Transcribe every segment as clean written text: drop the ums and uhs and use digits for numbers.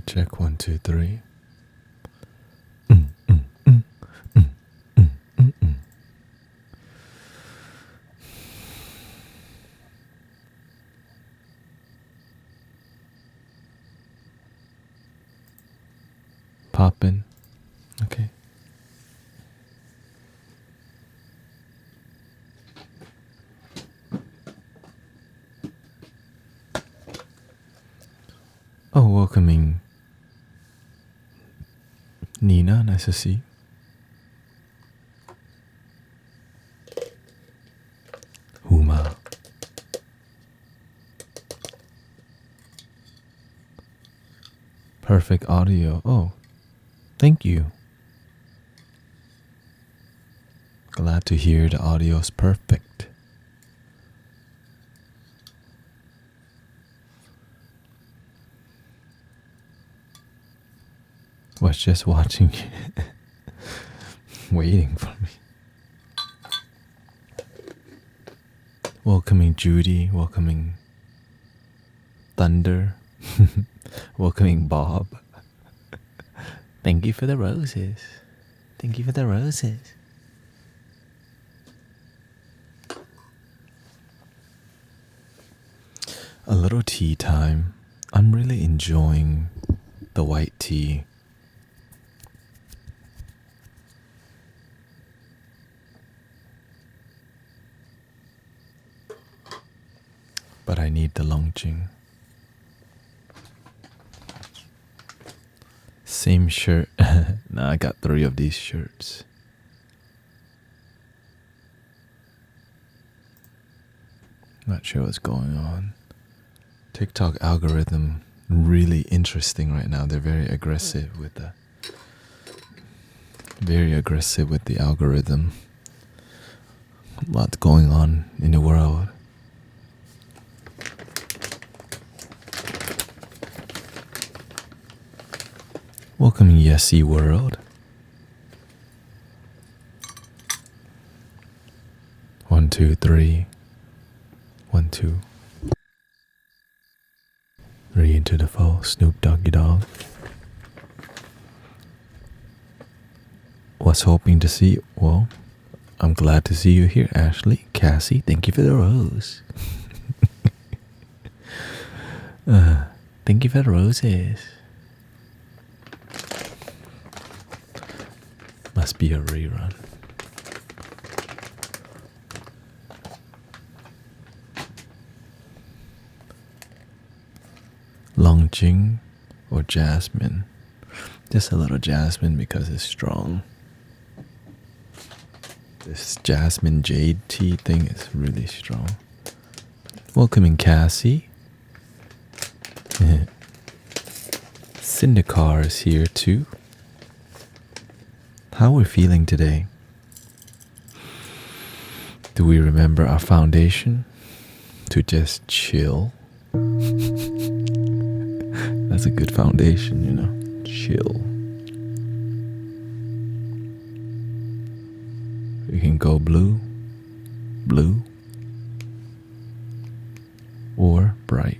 Mic check 1, 2, 3. Mm, mm, mm, mm, mm, mm, mm. Poppin'. Okay. Oh, welcoming Nina. Nice to see you. Huma. Perfect audio. Oh, thank you. Glad to hear the audio's perfect. Was just watching waiting for me. Welcoming Judy, welcoming Thunder, welcoming Bob. Thank you for the roses. Thank you for the roses. A little tea time. I'm really enjoying the white tea. But I need the Longjing. Same shirt. Nah, I got 3 of these shirts. Not sure what's going on. TikTok algorithm really interesting right now. They're very aggressive with the algorithm. Lots going on in the world. Welcome, Yesy World. 1, 2, 3. 1, 2. 3 into the fall. Snoop Doggy Dog. Was hoping to see you. Well, I'm glad to see you here, Ashley. Cassie, thank you for the rose. Thank you for the roses. Must be a rerun. Longjing or jasmine. Just a little jasmine because it's strong. This jasmine jade tea thing is really strong. Welcoming Cassie. Cindercar is here too. How we're feeling today? Do we remember our foundation? To just chill. That's a good foundation, you know. Chill. We can go blue, or bright.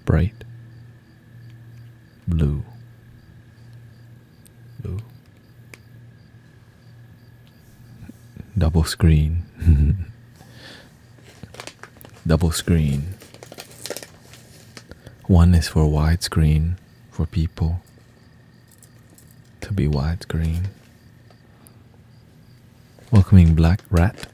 Bright, blue. Double screen. Double screen. One is for widescreen for people to be widescreen. Welcoming Black Rat.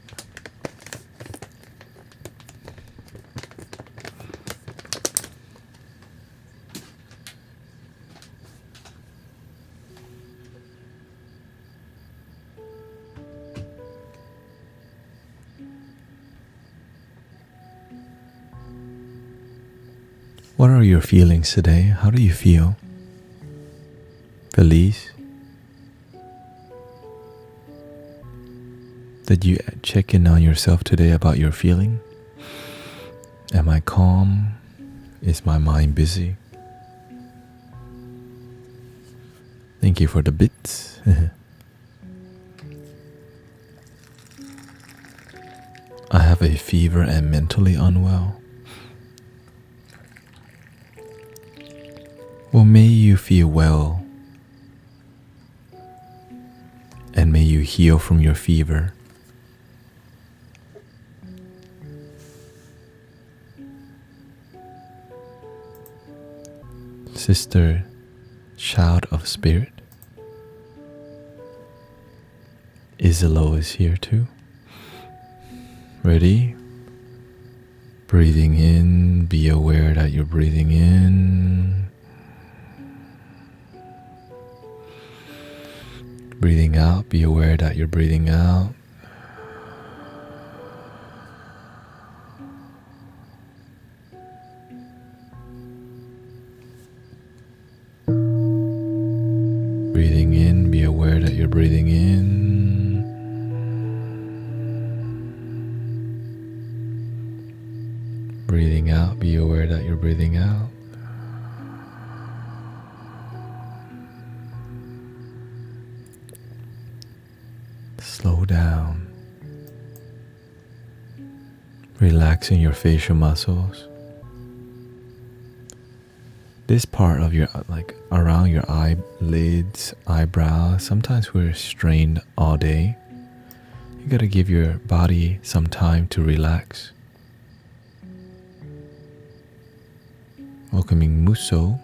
What are your feelings today? How do you feel? Feliz? Did you check in on yourself today about your feeling? Am I calm? Is my mind busy? Thank you for the bits. I have a fever and mentally unwell. Well, may you feel well, and may you heal from your fever. Sister, child of spirit, Isalo is here too. Ready? Breathing in, be aware that you're breathing in. Breathing out, be aware that you're breathing out. Breathing in, be aware that you're breathing in. Breathing out, be aware that you're breathing out. Slow down. Relaxing your facial muscles. This part of your, like around your eyelids, eyebrows, sometimes we're strained all day. You gotta give your body some time to relax. Welcoming Muso.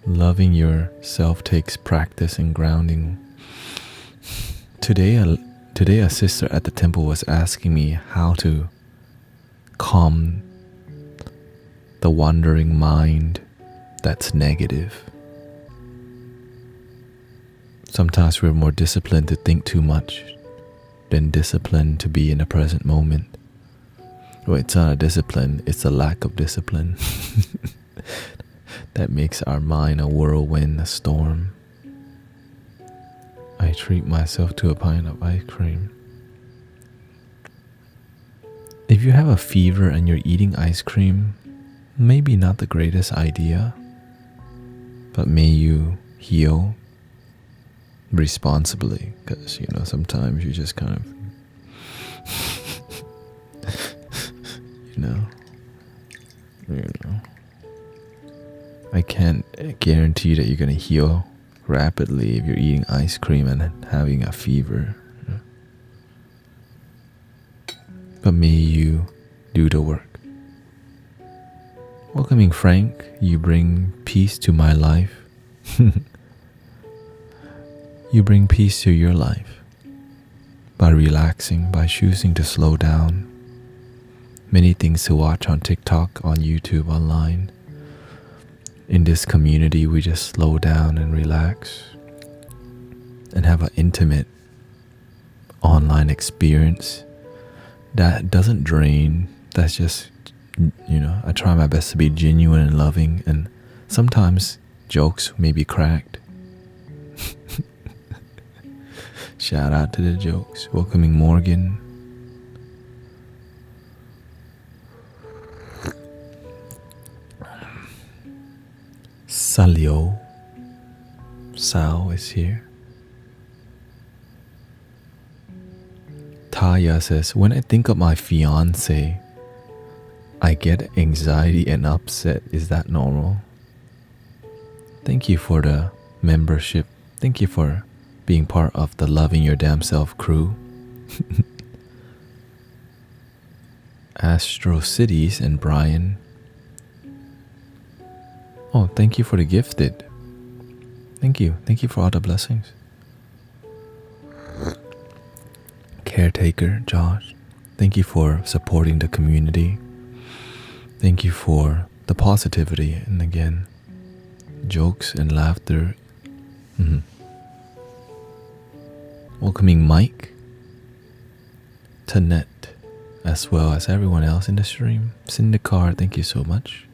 Loving yourself takes practice and grounding. Today a sister at the temple was asking me how to calm the wandering mind that's negative. Sometimes we're more disciplined to think too much than disciplined to be in the present moment. Well, it's not a discipline, it's a lack of discipline that makes our mind a whirlwind, a storm. I treat myself to a pint of ice cream. If you have a fever and you're eating ice cream, maybe not the greatest idea, but may you heal responsibly, because sometimes you just kind of I can't guarantee that you're going to heal rapidly if you're eating ice cream and having a fever. But may you do the work. Welcoming Frank, you bring peace to my life. You bring peace to your life by relaxing, by choosing to slow down. Many things to watch on TikTok, on YouTube, online. In this community, we just slow down and relax and have an intimate online experience that doesn't drain. That's just, I try my best to be genuine and loving, and sometimes jokes may be cracked. Shout out to the jokes. Welcoming Morgan. Salio. Sal is here. Taya says, when I think of my fiance, I get anxiety and upset. Is that normal? Thank you for the membership. Thank you for being part of the Loving Your Damn Self crew. Astro Cities and Brian. Oh, thank you for the gifted. Thank you. Thank you for all the blessings. Caretaker, Josh. Thank you for supporting the community. Thank you for the positivity. And again, jokes and laughter. Welcoming Mike, Tanette, as well as everyone else in the stream. Syndicar, thank you so much.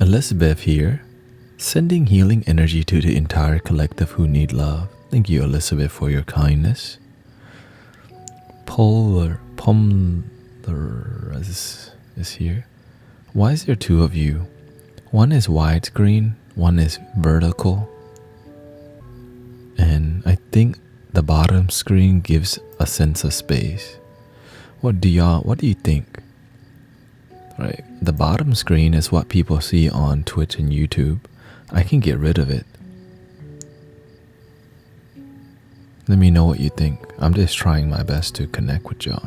Elizabeth here, sending healing energy to the entire collective who need love. Thank you, Elizabeth, for your kindness. Pomler is here. Why is there two of you? One is widescreen, One is vertical, and I think the bottom screen gives a sense of space. What do you think? Right, the bottom screen is what people see on Twitch and YouTube. I can get rid of it. Let me know what you think. I'm just trying my best to connect with y'all,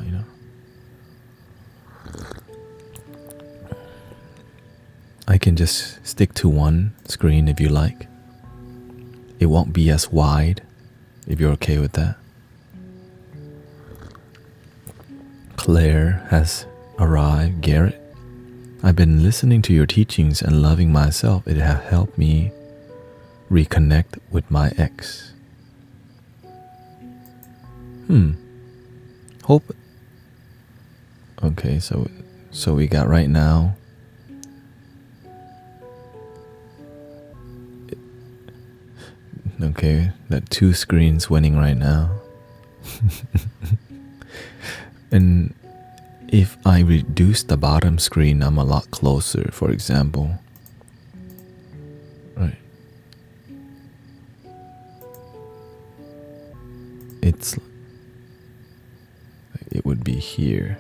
I can just stick to one screen if you like. It won't be as wide, if you're okay with that. Claire has arrived. Garrett, I've been listening to your teachings and loving myself. It has helped me reconnect with my ex. Hope. Okay, so we got right now. Okay, that 2 screens winning right now. And if I reduce the bottom screen, I'm a lot closer, for example. Right. It would be here.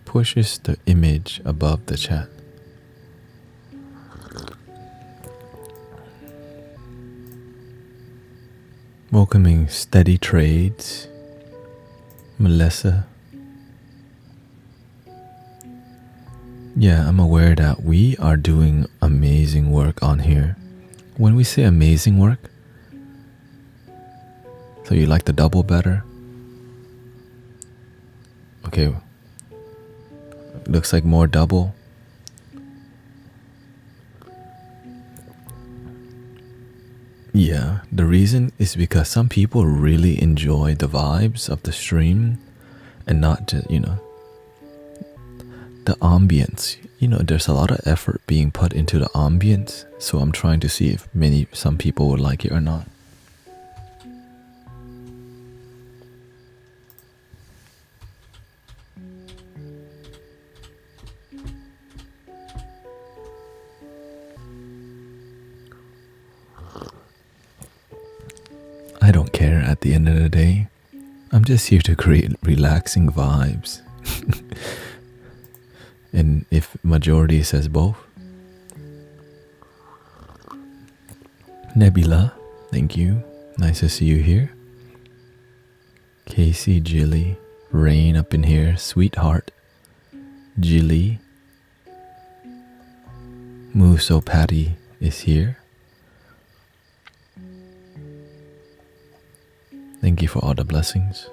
Pushes the image above the chat. Welcoming Steady Trades, Melissa. Yeah, I'm aware that we are doing amazing work on here. When we say amazing work, so you like the double better? Okay, looks like more double. Yeah, the reason is because some people really enjoy the vibes of the stream and not just, the ambience. There's a lot of effort being put into the ambience, so I'm trying to see if some people would like it or not. I don't care at the end of the day. I'm just here to create relaxing vibes. And if majority says both. Nebula, thank you. Nice to see you here. Casey, Jilly, Rain up in here, Sweetheart, Jilly. Muso Patty is here. Thank you for all the blessings.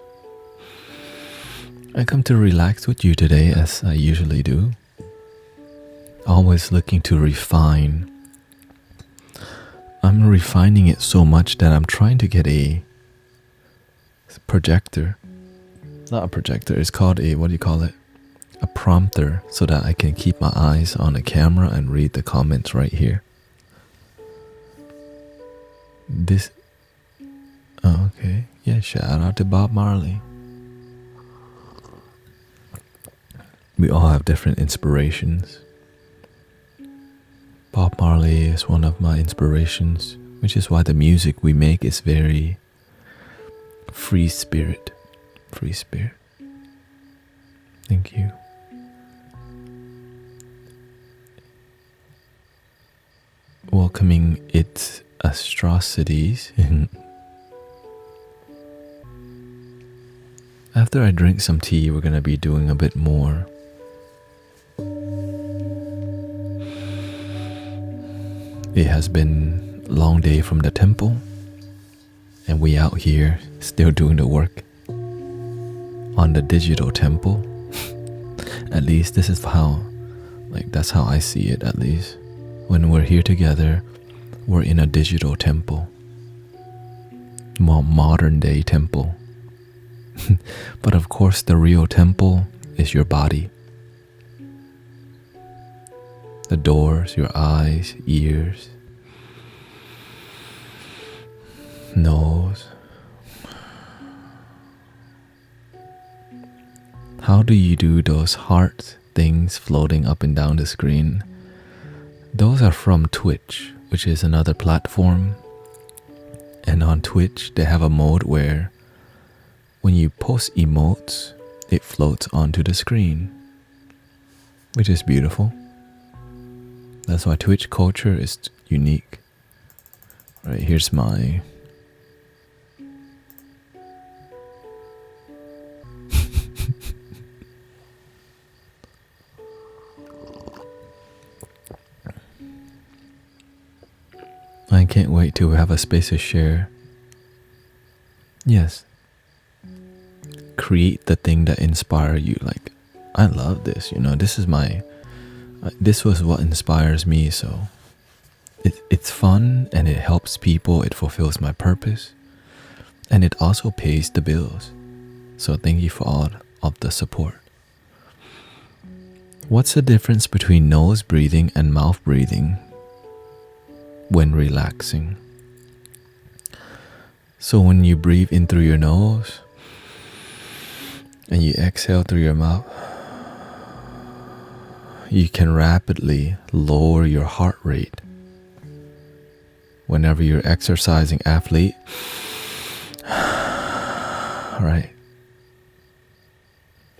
I come to relax with you today as I usually do. Always looking to refine. I'm refining it so much that I'm trying to get a projector. Not a projector, it's called a, what do you call it? A prompter, so that I can keep my eyes on the camera and read the comments right here. Oh, okay. Yeah, shout out to Bob Marley. We all have different inspirations. Bob Marley is one of my inspirations, which is why the music we make is very free spirit. Free spirit. Thank you. Welcoming its atrocities. After I drink some tea, we're gonna be doing a bit more. It has been a long day from the temple, and we out here still doing the work on the digital temple. At least this is how, that's how I see it, at least. When we're here together, we're in a digital temple. More modern day temple. But of course, the real temple is your body. The doors, your eyes, ears, nose. How do you do those heart things floating up and down the screen? Those are from Twitch, which is another platform. And on Twitch, they have a mode where when you post emotes, it floats onto the screen, which is beautiful. That's why Twitch culture is unique. All right, here's my... I can't wait to have a space to share. Yes. Create the thing that inspires you. Like, I love this, this is my... this was what inspires me, so... It's fun, and it helps people, it fulfills my purpose. And it also pays the bills. So thank you for all of the support. What's the difference between nose breathing and mouth breathing when relaxing? So when you breathe in through your nose and you exhale through your mouth, you can rapidly lower your heart rate. Whenever you're exercising athlete, right?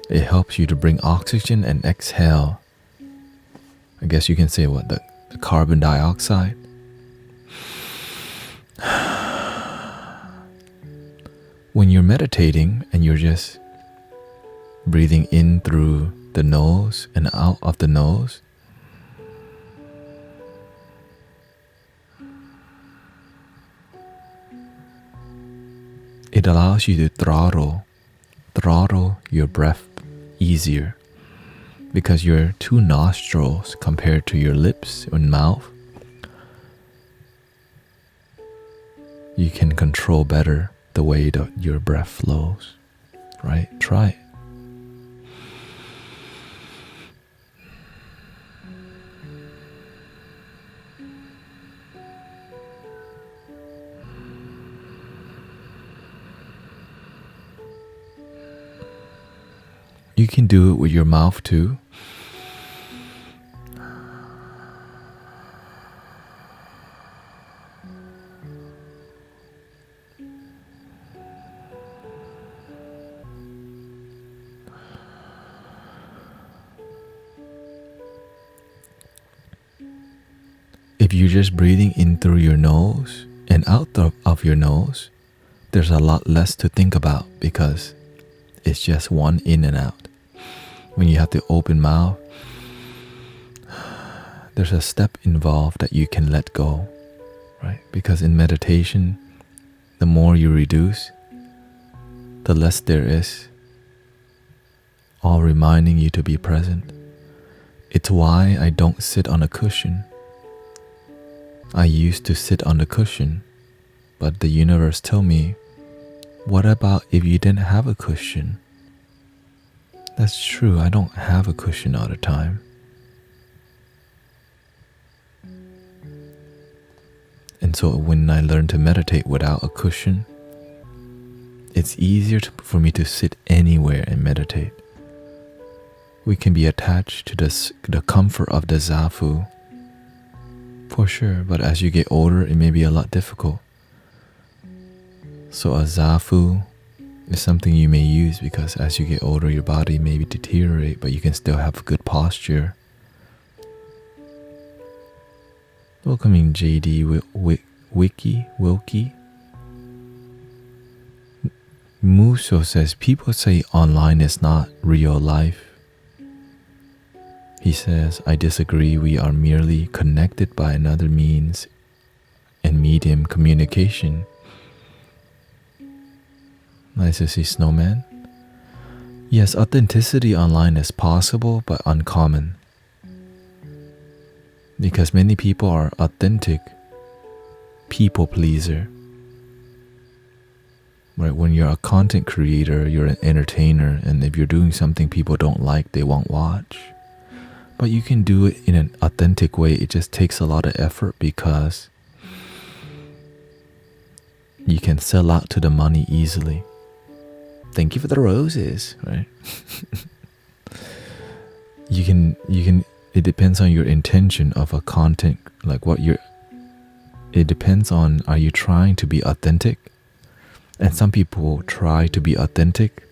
It helps you to bring oxygen and exhale. I guess you can say what, the carbon dioxide. When you're meditating and you're just breathing in through the nose and out of the nose, it allows you to throttle your breath easier, because your two nostrils compared to your lips and mouth, you can control better the way that your breath flows, right? Try it. You can do it with your mouth too. If you're just breathing in through your nose and out of your nose, there's a lot less to think about because it's just one in and out. When you have to open mouth, there's a step involved that you can let go, right? Because in meditation, the more you reduce, the less there is, all reminding you to be present. It's why I don't sit on a cushion. I used to sit on the cushion, but the universe told me, what about if you didn't have a cushion? That's true, I don't have a cushion all the time. And so when I learned to meditate without a cushion, it's easier for me to sit anywhere and meditate. We can be attached to the comfort of the zafu, for sure, but as you get older, it may be a lot difficult. So a zafu is something you may use because as you get older, your body may deteriorate, but you can still have good posture. Welcoming JD Wilkie. Muso says, people say online is not real life. He says, I disagree. We are merely connected by another means and medium communication. Nice to see Snowman. Yes, authenticity online is possible but uncommon. Because many people are authentic people pleaser. Right? When you're a content creator, you're an entertainer, and if you're doing something people don't like, they won't watch. But you can do it in an authentic way. It just takes a lot of effort because you can sell out to the money easily. Thank you for the roses, right? it depends on your intention of a content, like it depends on, are you trying to be authentic? And some people try to be authentic,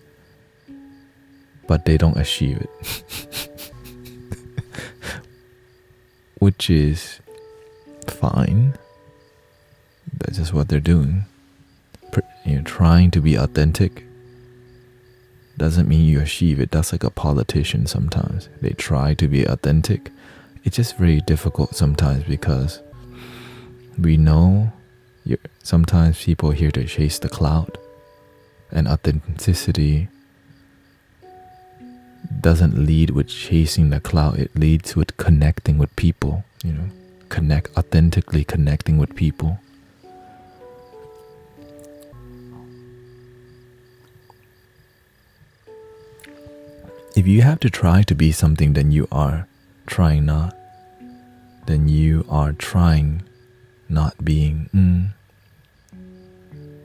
but they don't achieve it. Which is fine. That's just what they're doing. Trying to be authentic doesn't mean you achieve it. That's like a politician sometimes. They try to be authentic. It's just very difficult sometimes because we know sometimes people are here to chase the clout, and authenticity doesn't lead with chasing the clout. It leads with connecting with people, authentically connecting with people. If you have to try to be something, then you are trying not. Then you are trying not being.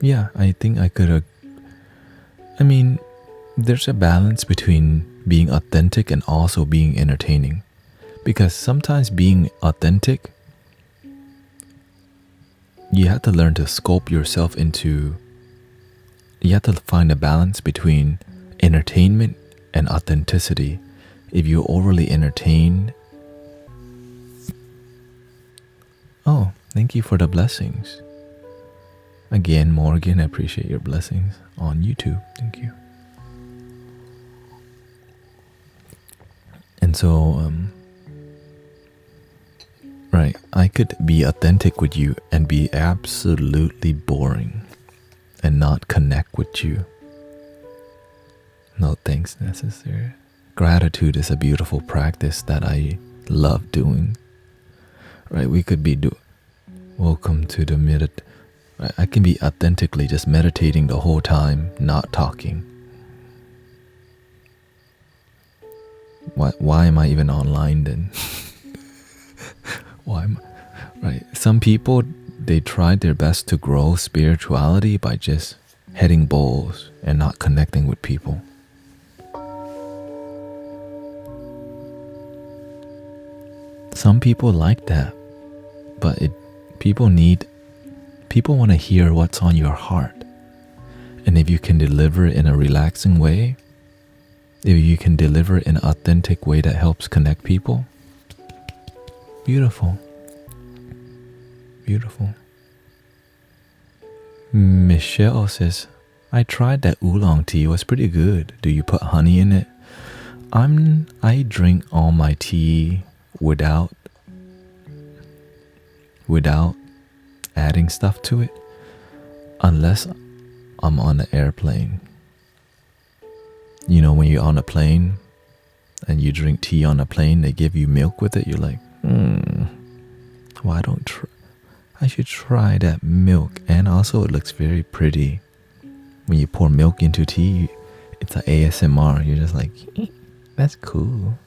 Yeah, I think I could. There's a balance between being authentic and also being entertaining. Because sometimes being authentic, you have to learn to scope yourself into. You have to find a balance between entertainment and authenticity. If you overly entertain, oh, thank you for the blessings. Again, Morgan, I appreciate your blessings on YouTube. Thank you. And so, right, I could be authentic with you and be absolutely boring and not connect with you. No thanks necessary. Gratitude is a beautiful practice that I love doing. Right, we could be welcome to the right, I can be authentically just meditating the whole time, not talking. Why am I even online then? Right? Some people, they tried their best to grow spirituality by just hitting bowls and not connecting with people. Some people like that, but people want to hear what's on your heart. And if you can deliver it in a relaxing way, if you can deliver it in an authentic way that helps connect people, beautiful. Beautiful. Michelle says, I tried that oolong tea. It was pretty good. Do you put honey in it? I drink all my tea without adding stuff to it, unless I'm on an airplane. When you're on a plane and you drink tea on a plane, they give you milk with it. You're like, why don't I should try that milk. And also it looks very pretty. When you pour milk into tea, it's an ASMR. You're just like, that's cool.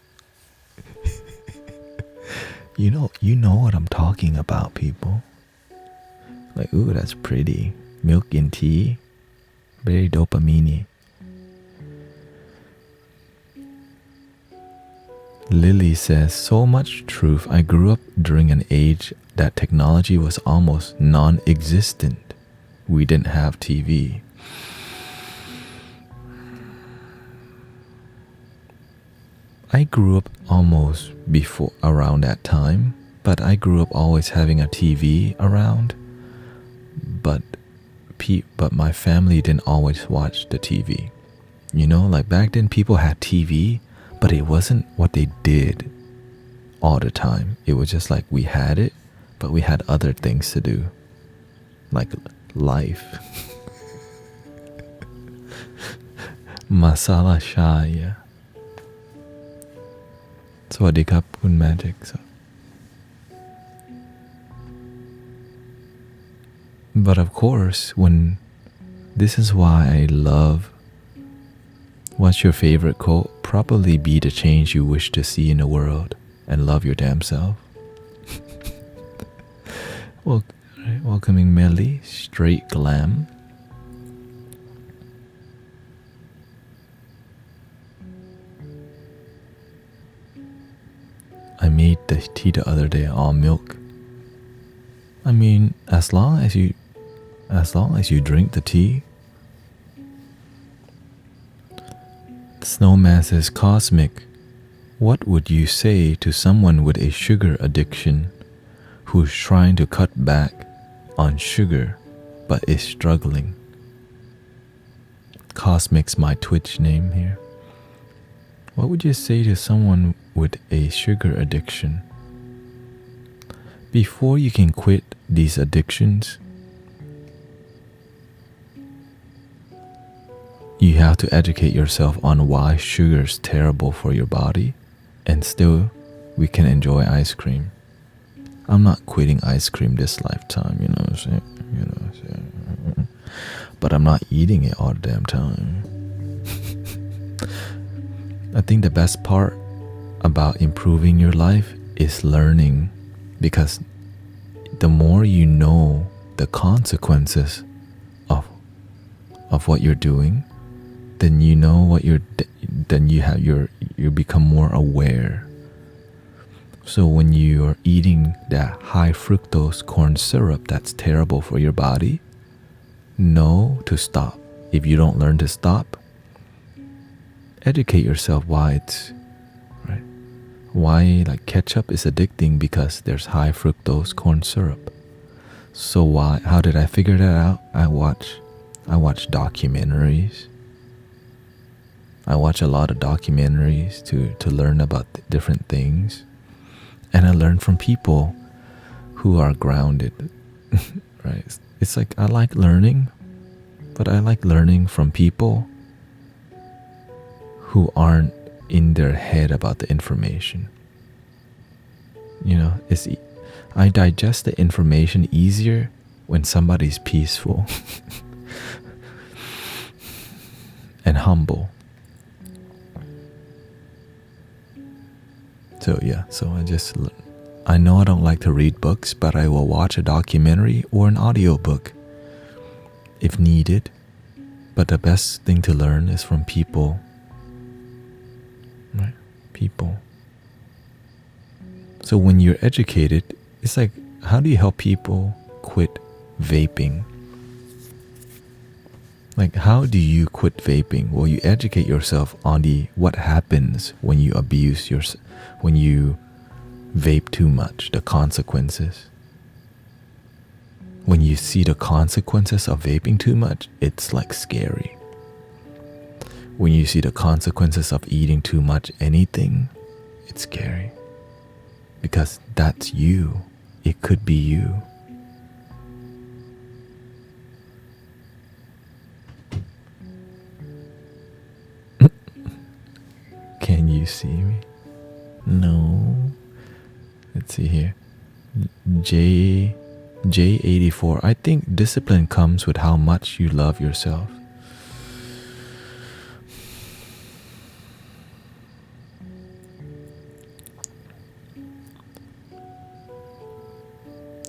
You know what I'm talking about, people. Like, ooh, that's pretty. Milk in tea. Very dopamine. Lily says, so much truth. I grew up during an age that technology was almost non-existent. We didn't have TV. I grew up almost around that time, but I grew up always having a TV around. But my family didn't always watch the TV. Like back then people had TV, but it wasn't what they did all the time. It was just like we had it, but we had other things to do, like life. Masala Shaya. สวัสดีครับคุณ Magic. But of course, this is why I love. What's your favorite quote? Probably be the change you wish to see in the world, and love your damn self. Welcoming Melly, straight glam. made the tea the other day all milk. I mean, as long as you drink the tea. Snowman says, Cosmic, what would you say to someone with a sugar addiction who's trying to cut back on sugar but is struggling? Cosmic's my Twitch name here. What would you say to someone with a sugar addiction? Before you can quit these addictions, you have to educate yourself on why sugar is terrible for your body, and still we can enjoy ice cream. I'm not quitting ice cream this lifetime, you know what I'm saying? But I'm not eating it all the damn time. I think the best part about improving your life is learning, because the more you know the consequences of what you're doing, then you know you become more aware. So when you're eating that high fructose corn syrup that's terrible for your body, know to stop. If you don't learn to stop, educate yourself why it's right. Why like ketchup is addicting, because there's high fructose corn syrup. So why? How did I figure that out? I watch documentaries. I watch a lot of documentaries to learn about different things, and I learn from people who are grounded. Right? It's like I like learning, but I like learning from people who aren't in their head about the information. You know, I digest the information easier when somebody's peaceful and humble. So yeah, I know I don't like to read books, but I will watch a documentary or an audiobook if needed. But the best thing to learn is from people. Right? People. So when you're educated, it's like, how do you help people quit vaping? Like, how do you quit vaping? Well, you educate yourself on what happens when you when you vape too much, the consequences. When you see the consequences of vaping too much, it's like scary. When you see the consequences of eating too much anything, it's scary. Because that's you. It could be you. Can you see me? No. Let's see here. J84. I think discipline comes with how much you love yourself.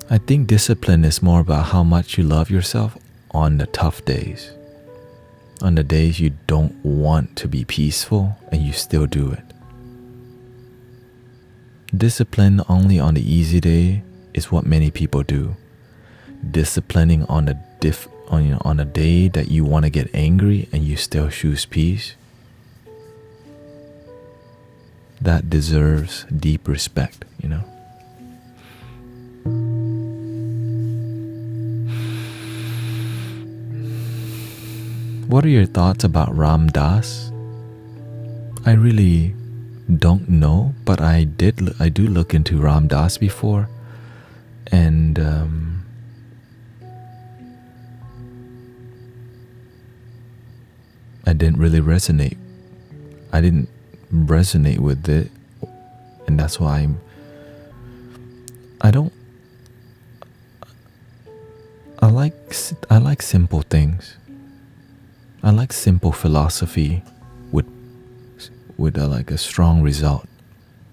I think discipline is more about how much you love yourself on the tough days. On the days you don't want to be peaceful and you still do it. Discipline only on the easy day is what many people do. Disciplining on a day that you want to get angry and you still choose peace, that deserves deep respect, you know. What are your thoughts about Ram Dass? I really don't know, but I do look into Ram Dass before, and I didn't resonate with it, and that's why I like simple things. I like simple philosophy with a strong result,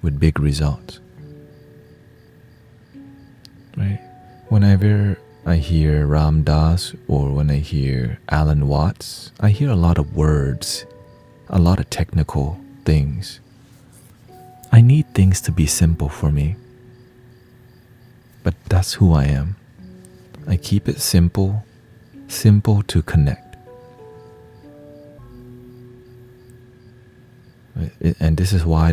with big results. Right? Whenever I hear Ram Dass or when I hear Alan Watts, I hear a lot of words, a lot of technical things. I need things to be simple for me. But that's who I am. I keep it simple, simple to connect. And this is why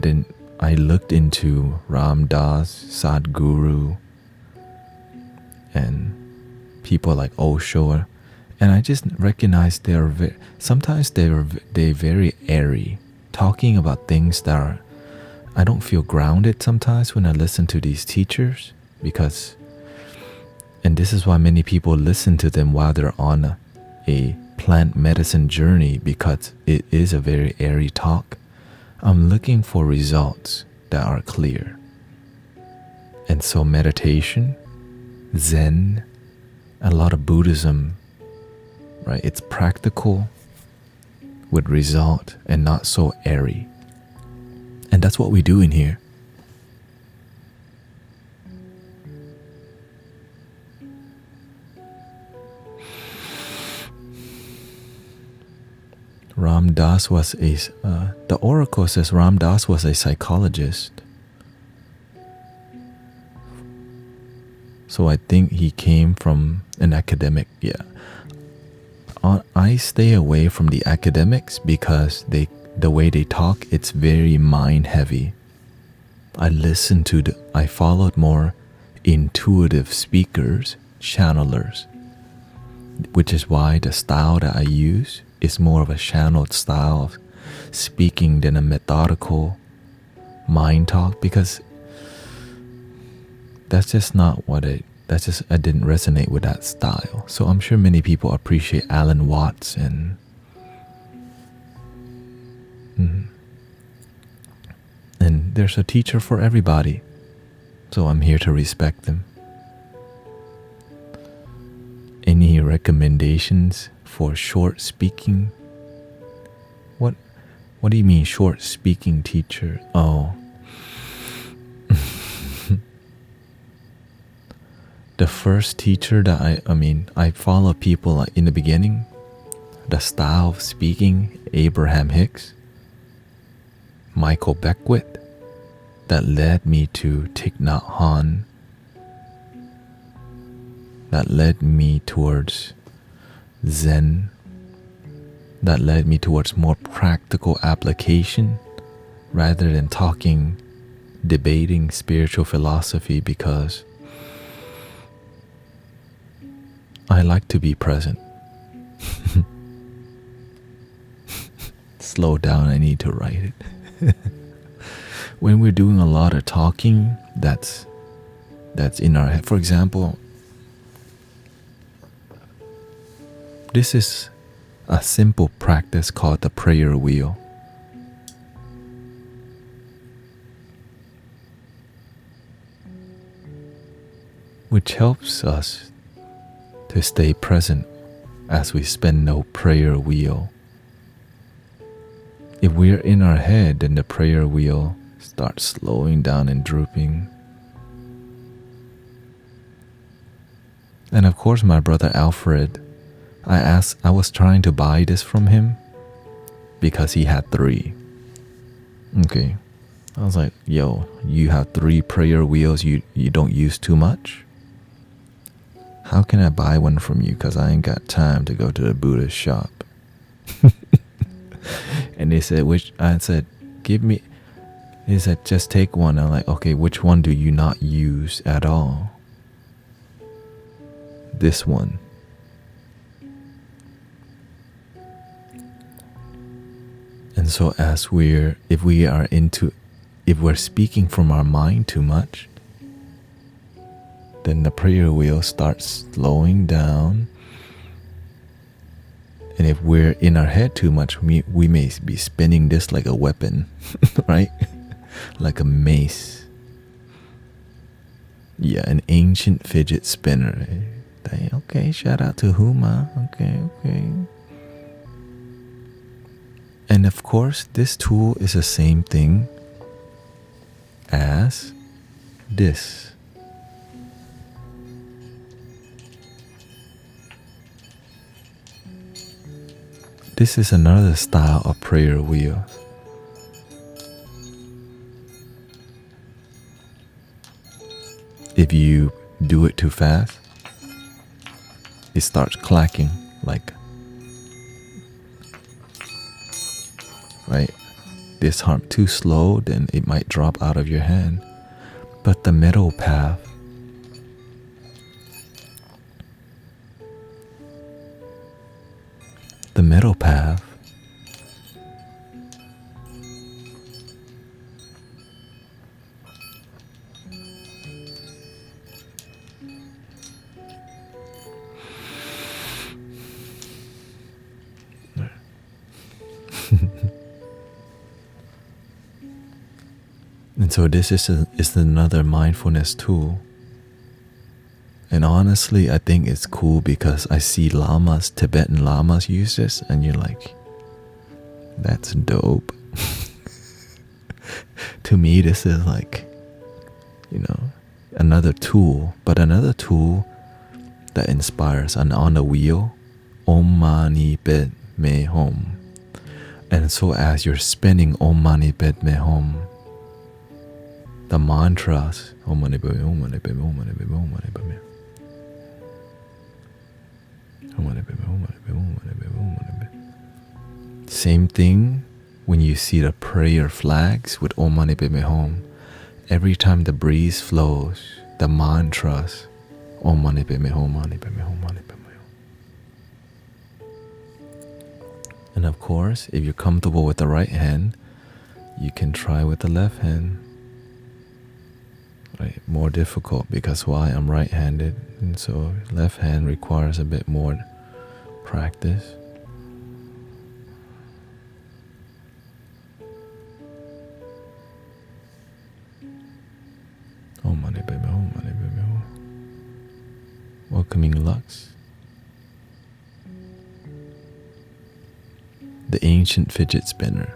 I looked into Ram Dass, Sadhguru, and people like Osho, and I just recognized sometimes they're very airy, talking about things that are. I don't feel grounded sometimes when I listen to these teachers and this is why many people listen to them while they're on a plant medicine journey, because it is a very airy talk. I'm looking for results that are clear. And so meditation, Zen, a lot of Buddhism, right? It's practical with result and not so airy. And that's what we do in here. Ram Dass was the oracle says Ram Dass was a psychologist. So I think he came from an academic, yeah. I stay away from the academics because the way they talk, it's very mind heavy. I followed more intuitive speakers, channelers, which is why the style that I use is more of a channeled style of speaking than a methodical mind talk, because that's just not I didn't resonate with that style. So I'm sure many people appreciate Alan Watts and there's a teacher for everybody. So I'm here to respect them. Any recommendations for short speaking? What do you mean short speaking teacher? Oh. The first teacher that I follow people like in the beginning, the style of speaking, Abraham Hicks, Michael Beckwith, that led me to Thich Nhat Hanh, that led me towards Zen, that led me towards more practical application rather than debating spiritual philosophy, because I like to be present. Slow down, I need to write it. When we're doing a lot of talking, that's in our head. For example, this is a simple practice called the prayer wheel. Which helps us to stay present as we spin no prayer wheel. If we're in our head, then the prayer wheel starts slowing down and drooping. And of course, my brother Alfred, I was trying to buy this from him because he had 3. Okay. I was like, yo, you have 3 prayer wheels, you don't use too much? How can I buy one from you? Because I ain't got time to go to the Buddhist shop. And they said, I said, give me. He said, just take one. I'm like, okay, which one do you not use at all? This one. And so if we're speaking from our mind too much, then the prayer wheel starts slowing down. And if we're in our head too much, we may be spinning this like a weapon, right? Like a mace. Yeah, an ancient fidget spinner. Okay, shout out to Huma. Okay. And of course, this tool is the same thing as this. This is another style of prayer wheel. If you do it too fast, it starts clacking like, right? This harm too slow, then it might drop out of your hand. But the middle path, the middle path and so this is another mindfulness tool. And honestly, I think it's cool because I see lamas, Tibetan lamas use this, and you're like, that's dope. To me, this is like, another tool, but another tool that inspires. And on the wheel, Om Mani Padme Hum. And so as you're spinning Om Mani Padme Hum, the mantras, Om Mani Padme, Om Mani Padme, Om Mani Padme, Om Mani Padme, Om Mani Padme, Om Mani Padme, Om Mani Padme, Om Mani Padme. Same thing when you see the prayer flags with Om Mani Padme Hum. Every time the breeze flows, the mantras, Om Mani Padme Hum, Om Mani Padme, Om Mani Padme Hum. And of course, if you're comfortable with the right hand, you can try with the left hand. Right, more difficult because why? I'm right-handed, and so left hand requires a bit more practice. Om Mani Padme, Om Mani Padme, Om. Welcoming Lux. The ancient fidget spinner.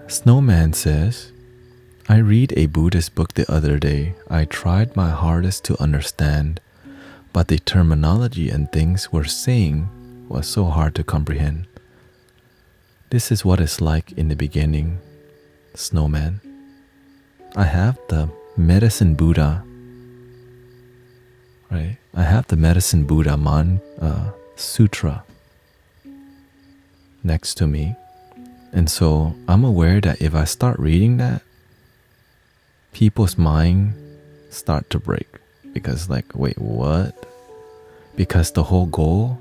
Snowman says, I read a Buddhist book the other day. I tried my hardest to understand, but the terminology and things we're saying was so hard to comprehend. This is what it's like in the beginning, Snowman. I have the Medicine Buddha, right? I have the Medicine Buddha Sutra next to me. And so I'm aware that if I start reading that, people's mind start to break because like, wait, what? Because the whole goal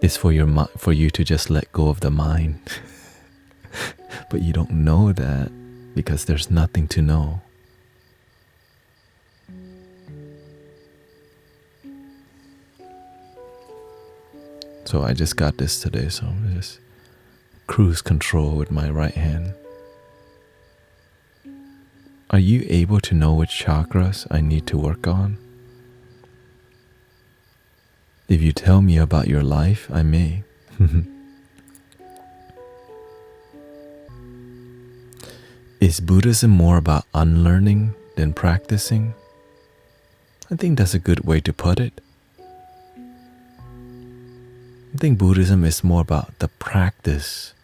is for you to just let go of the mind. But you don't know that because there's nothing to know. So I just got this today, so I'm just cruise control with my right hand. Are you able to know which chakras I need to work on? If you tell me about your life, I may. Is Buddhism more about unlearning than practicing? I think that's a good way to put it. I think Buddhism is more about the practice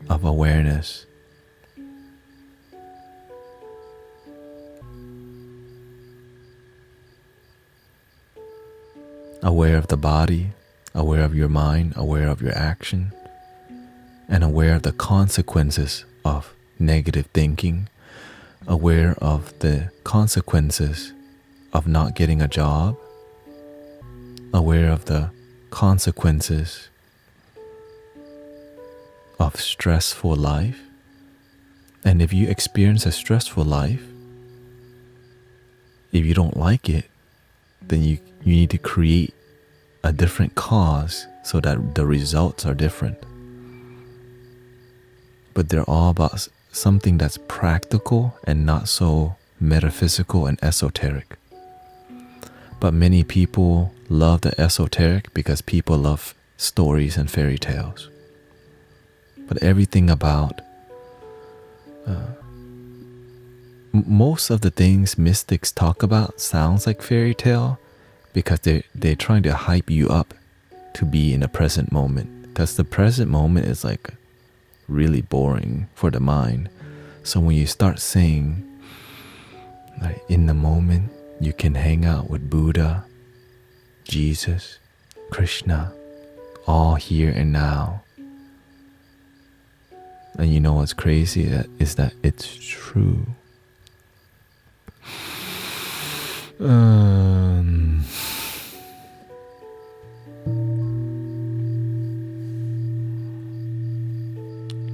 of awareness. Aware of the body, aware of your mind, aware of your action, and aware of the consequences of negative thinking, aware of the consequences of not getting a job, aware of the consequences of stressful life. And if you experience a stressful life, if you don't like it, then you need to create a different cause so that the results are different. But they're all about something that's practical and not so metaphysical and esoteric. But many people love the esoteric because people love stories and fairy tales. But everything about most of the things mystics talk about sounds like fairy tale because they're trying to hype you up to be in the present moment. Because the present moment is like really boring for the mind. So when you start saying, like, in the moment, you can hang out with Buddha, Jesus, Krishna, all here and now. And you know what's crazy is that it's true.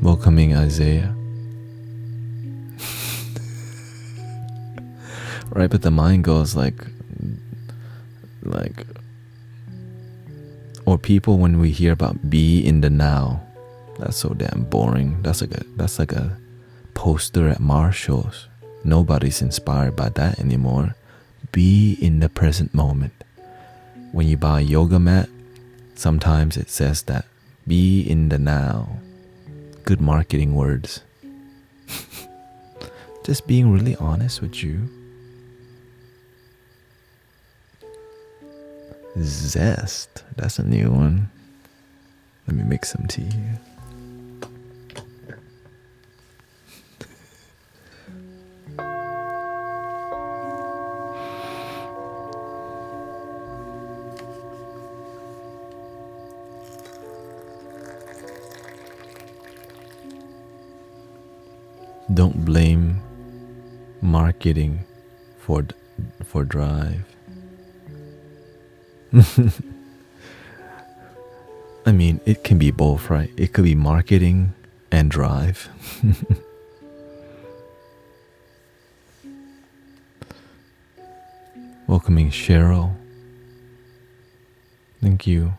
Welcoming Isaiah. Right, but the mind goes like, or people, when we hear about be in the now, that's so damn boring. That's like a poster at Marshall's. Nobody's inspired by that anymore. Be in the present moment. When you buy a yoga mat, sometimes it says that. Be in the now. Good marketing words. Just being really honest with you. Zest. That's a new one. Let me make some tea here. Don't blame marketing for drive. I mean, it can be both, right? It could be marketing and drive. Welcoming Cheryl. Thank you.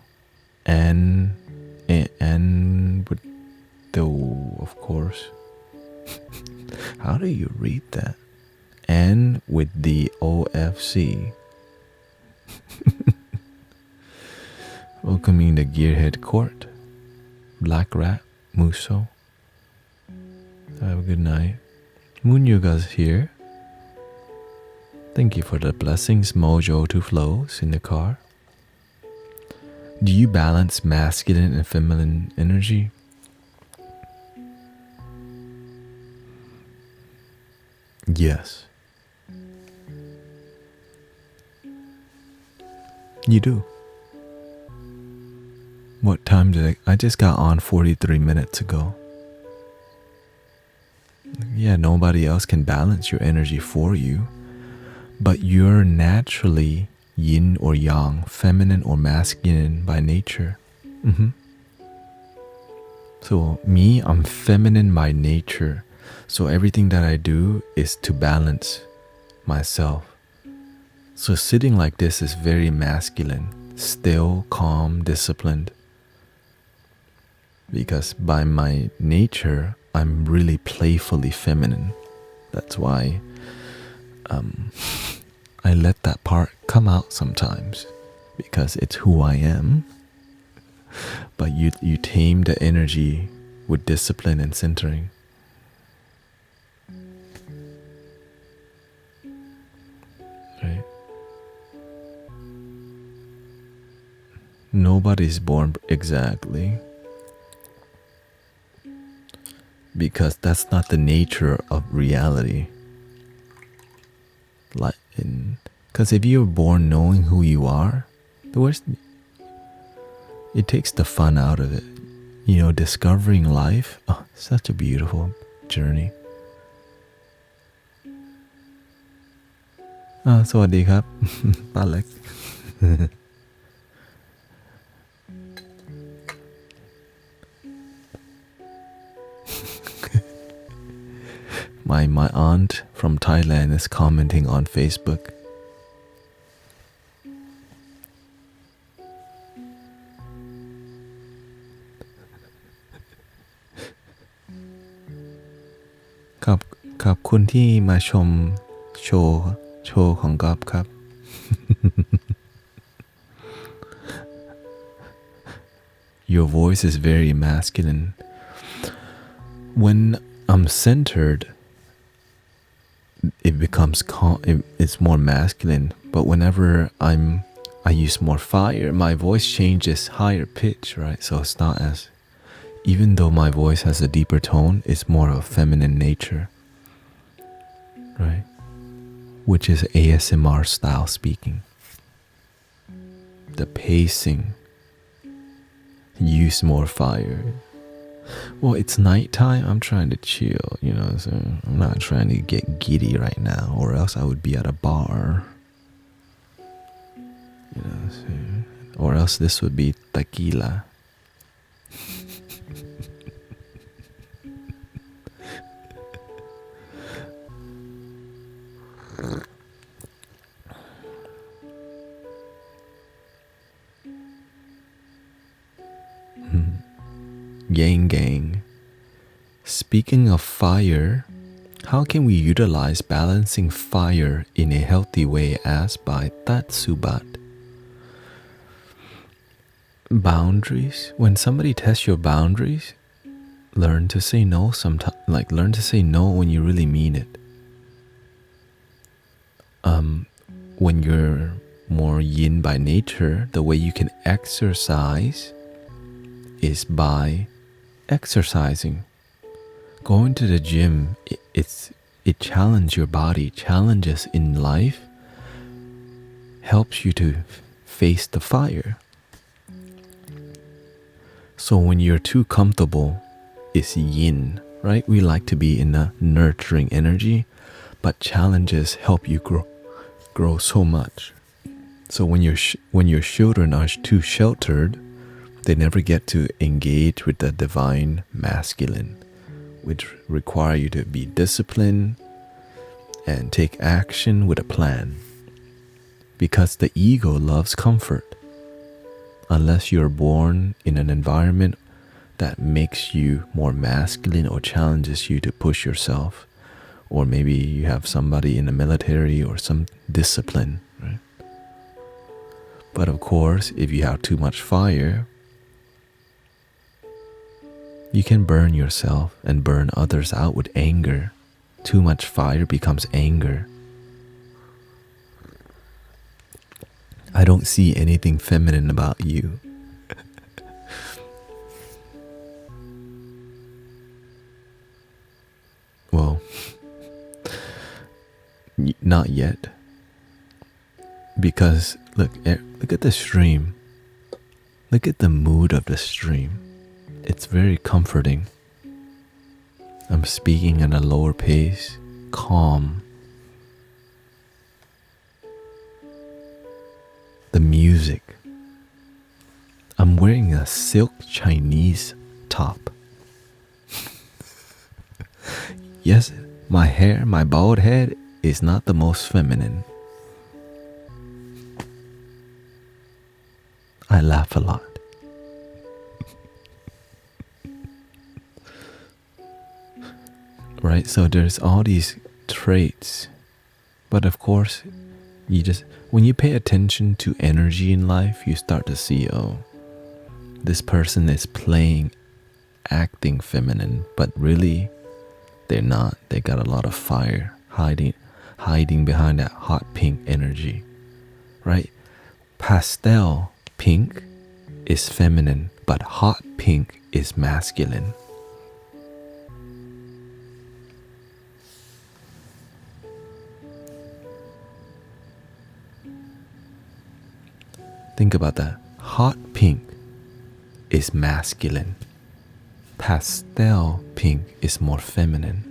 And with the, of course. How do you read that? And with the OFC. Welcoming the Gearhead Court. Black Rat, Muso. Have a good night. Moon Yoga's here. Thank you for the blessings, Mojo to flows in the car. Do you balance masculine and feminine energy? Yes. You do. What time did I just got on 43 minutes ago. Yeah, nobody else can balance your energy for you. But you're naturally yin or yang, feminine or masculine by nature. So me, I'm feminine by nature. So everything that I do is to balance myself. So sitting like this is very masculine, still, calm, disciplined. Because by my nature, I'm really playfully feminine. That's why I let that part come out sometimes, because it's who I am. But you tame the energy with discipline and centering. Right? Nobody's born exactly, because that's not the nature of reality. Because if you're born knowing who you are, it takes the fun out of it. You know, discovering life, such a beautiful journey. สวัสดีครับ ป้าเล็ก My aunt from Thailand is commenting on Facebook.ขอบคุณที่มาชมโชว์ของก๊อฟครับ Your voice is very masculine. When I'm centered, it becomes calm. It's more masculine. But whenever I use more fire, my voice changes higher pitch, right? So it's not as, even though my voice has a deeper tone, it's more of a feminine nature. right? Which is ASMR style speaking. The pacing, use more fire. Well, it's nighttime, I'm trying to chill, so I'm not trying to get giddy right now, or else I would be at a bar. So, or else this would be tequila. Gang. Speaking of fire, how can we utilize balancing fire in a healthy way? Asked by Tatsubat. Boundaries. When somebody tests your boundaries, learn to say no sometimes. Learn to say no when you really mean it. When you're more yin by nature, the way you can exercise is by exercising. Going to the gym, it challenges your body. Challenges in life helps you to face the fire. So when you're too comfortable, it's yin, right? We like to be in a nurturing energy, but challenges help you grow so much. So when your children are too sheltered, they never get to engage with the divine masculine, which require you to be disciplined and take action with a plan. Because the ego loves comfort. Unless you're born in an environment that makes you more masculine or challenges you to push yourself, or maybe you have somebody in the military or some discipline, right? But of course, if you have too much fire, you can burn yourself and burn others out with anger. Too much fire becomes anger. I don't see anything feminine about you. Well, not yet. Because look at the stream. Look at the mood of the stream. It's very comforting. I'm speaking at a lower pace, calm. The music. I'm wearing a silk Chinese top. Yes, my bald head is not the most feminine. I laugh a lot. Right, so there's all these traits, but of course, when you pay attention to energy in life, you start to see, this person is acting feminine, but really, they're not. They got a lot of fire hiding behind that hot pink energy, right? Pastel pink is feminine, but hot pink is masculine. Think about that. Hot pink is masculine. Pastel pink is more feminine.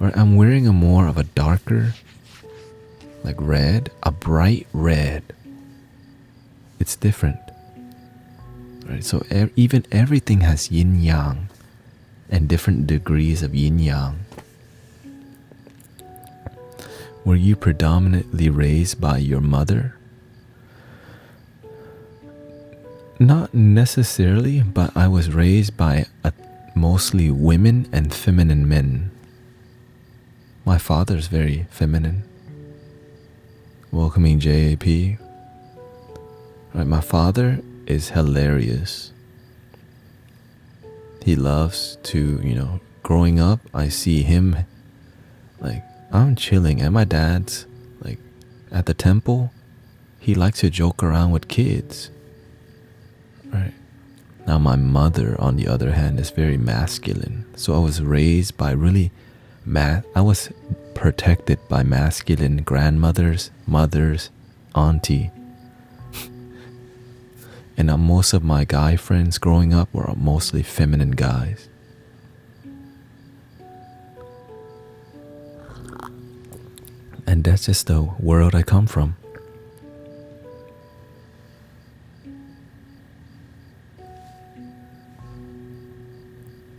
Or I'm wearing more of a darker, like red, a bright red. It's different. Right? So even everything has yin yang and different degrees of yin yang. Were you predominantly raised by your mother? Not necessarily, but I was raised by mostly women and feminine men. My father's very feminine. Welcoming JAP. Right, my father is hilarious. He loves to, growing up, I see him I'm chilling, and my dad's at the temple. He likes to joke around with kids, right? Now my mother, on the other hand, is very masculine. So I was raised by really I was protected by masculine grandmothers, mothers, auntie. And most of my guy friends growing up were mostly feminine guys. And that's just the world I come from.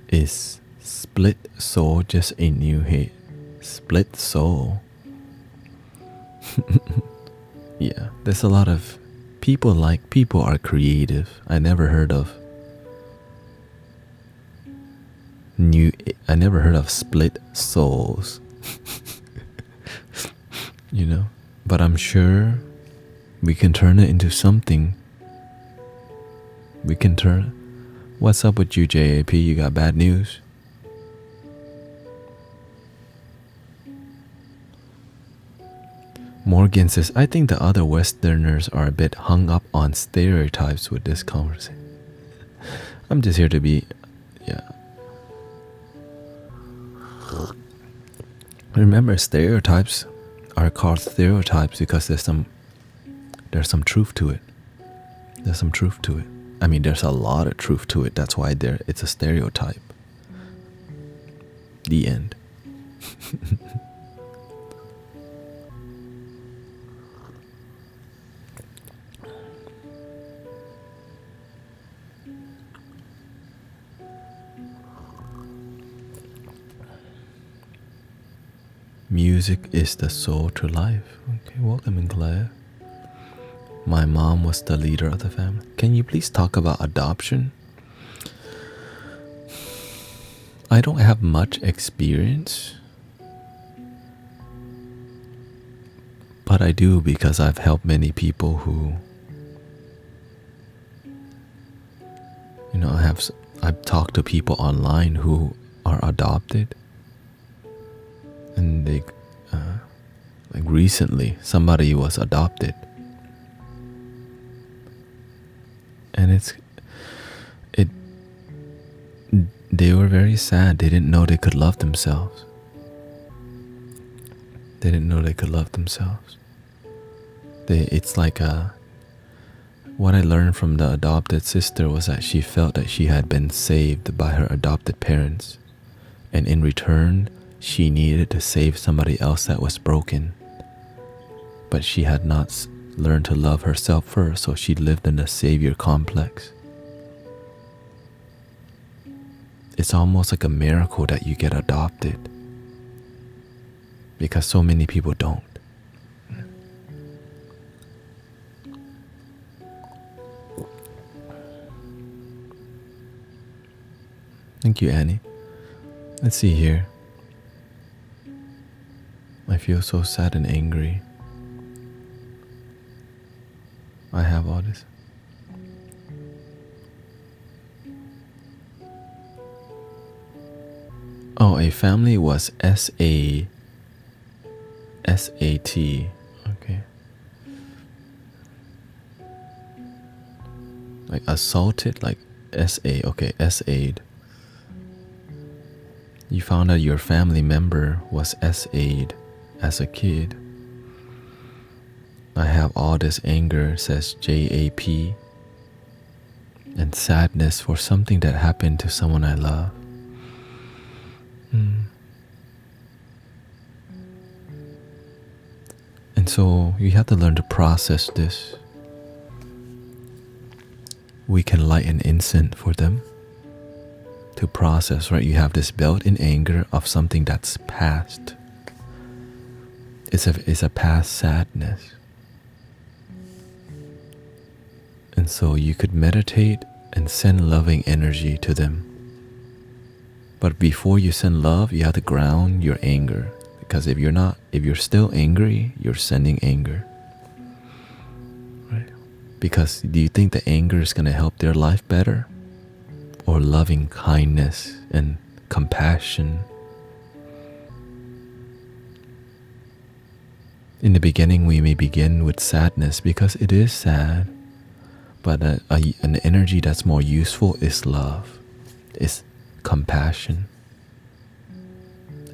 Is split soul just a new hate? Split soul. Yeah, there's a lot of people are creative. I never heard of split souls. You know, but I'm sure we can turn it into something. What's up with you, JAP? You got bad news? Morgan says, I think the other Westerners are a bit hung up on stereotypes with this conversation. I'm just here to be, yeah. Remember, stereotypes are called stereotypes because there's some truth to it. There's some truth to it. I mean, there's a lot of truth to it. That's why it's a stereotype. The end. Music is the soul to life. Okay, welcome in, Claire. My mom was the leader of the family. Can you please talk about adoption? I don't have much experience, but I do because I've helped many people who, you know, I've talked to people online who are adopted, and they, like recently, somebody was adopted. And they were very sad. They didn't know they could love themselves. It's like what I learned from the adopted sister was that she felt that she had been saved by her adopted parents. And in return, she needed to save somebody else that was broken. But she had not learned to love herself first, so she lived in the savior complex. It's almost like a miracle that you get adopted, because so many people don't. Thank you, Annie. Let's see here. I feel so sad and angry. I have all this. Oh, a family was SAT. Okay. Like assaulted, like SA. Okay, SA'd. You found out your family member was SA'd as a kid. I have all this anger, says JAP, and sadness for something that happened to someone I love. And so you have to learn to process this. We can light an incense for them to process, right? You have this built-in anger of something that's past. It's a past sadness. And so you could meditate and send loving energy to them. But before you send love, you have to ground your anger. Because if you're still angry, you're sending anger. Right? Because do you think the anger is going to help their life better? Or loving kindness and compassion? In the beginning, we may begin with sadness because it is sad. But an energy that's more useful is love, is compassion,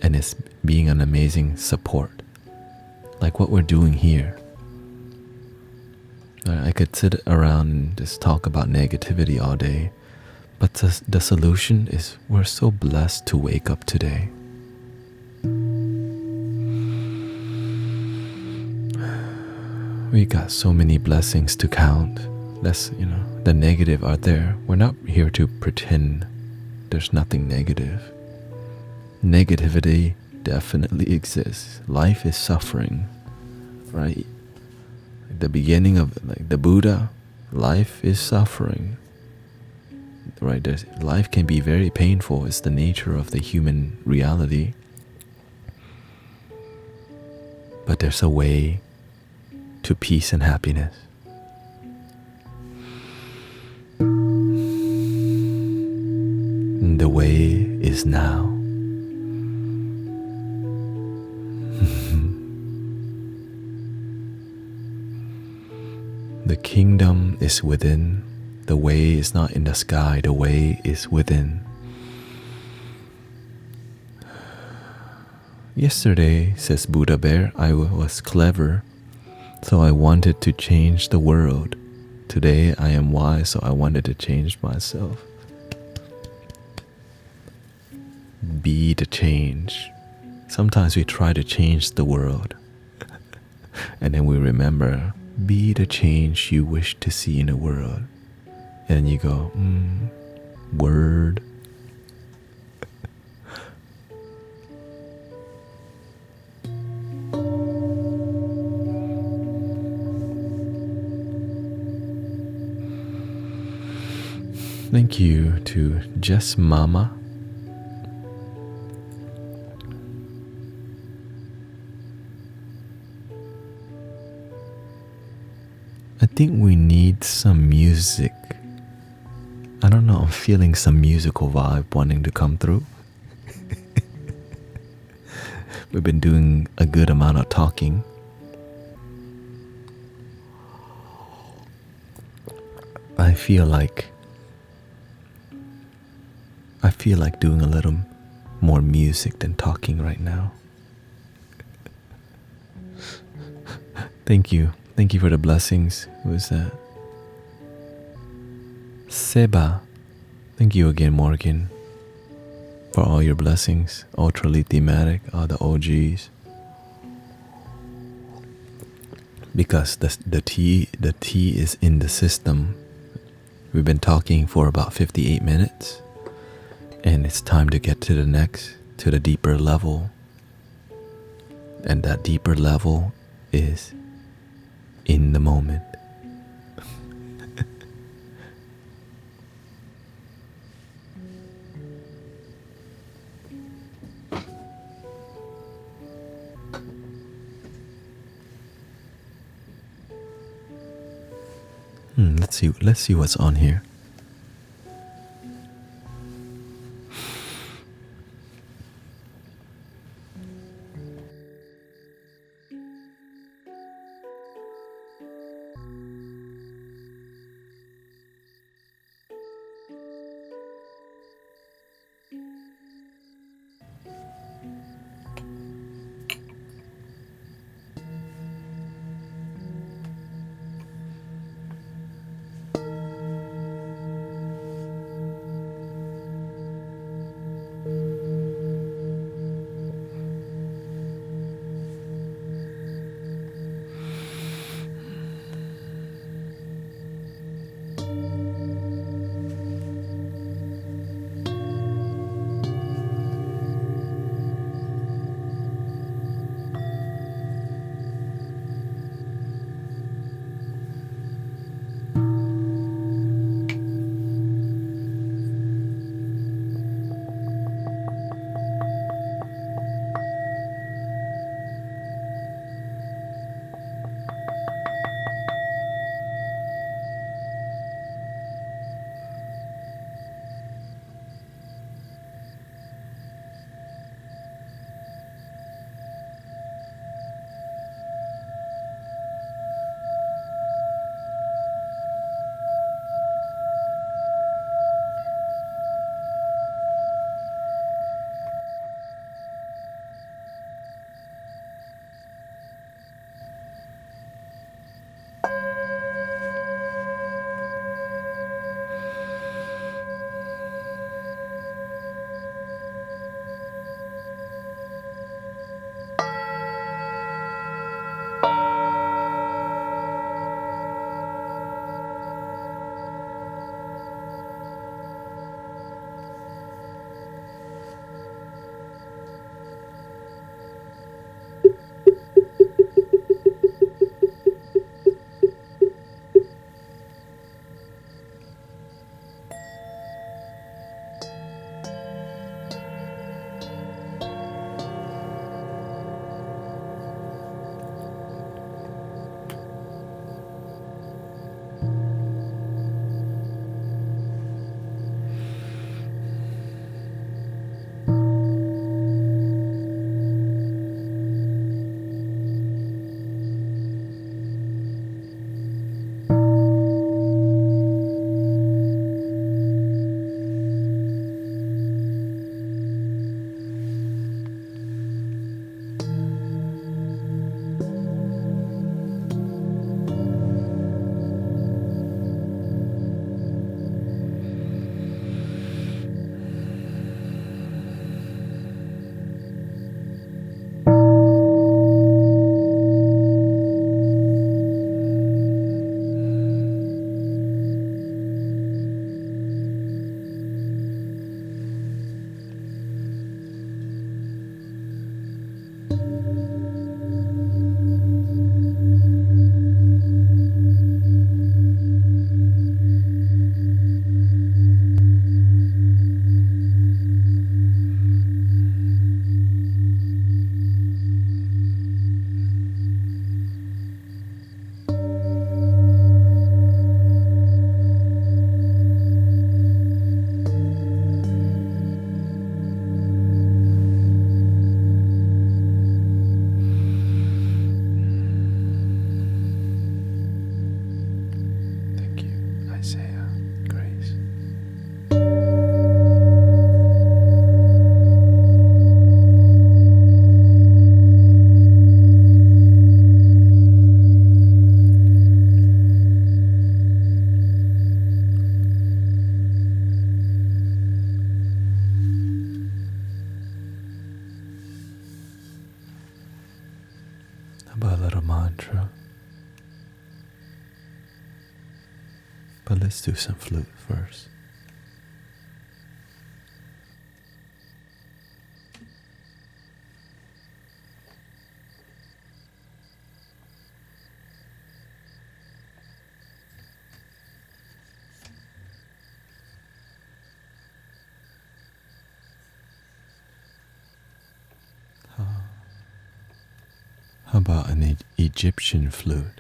and it's being an amazing support, like what we're doing here. I could sit around and just talk about negativity all day, but the solution is we're so blessed to wake up today. We got so many blessings to count. That's, the negative are there. We're not here to pretend there's nothing negative. Negativity definitely exists. Life is suffering, right? The beginning of the Buddha, life is suffering, right? Life can be very painful. It's the nature of the human reality. But there's a way to peace and happiness. And the way is now. The kingdom is within. The way is not in the sky. The way is within. Yesterday, says Buddha Bear, I was clever, so I wanted to change the world. Today I am wise, so I wanted to change myself. Be the change. Sometimes we try to change the world, and then we remember, be the change you wish to see in the world. And you go, word. Thank you to Jess Mama. I think we need some music. I don't know, I'm feeling some musical vibe wanting to come through. We've been doing a good amount of talking. I feel like doing a little more music than talking right now. Thank you for the blessings. Who is that? Seba. Thank you again, Morgan, for all your blessings. Ultra thematic, all the OGs. Because the tea is in the system. We've been talking for about 58 minutes, and it's time to get to the deeper level. And that deeper level is in the moment. Let's see what's on here. But let's do some flute first. How about an Egyptian flute?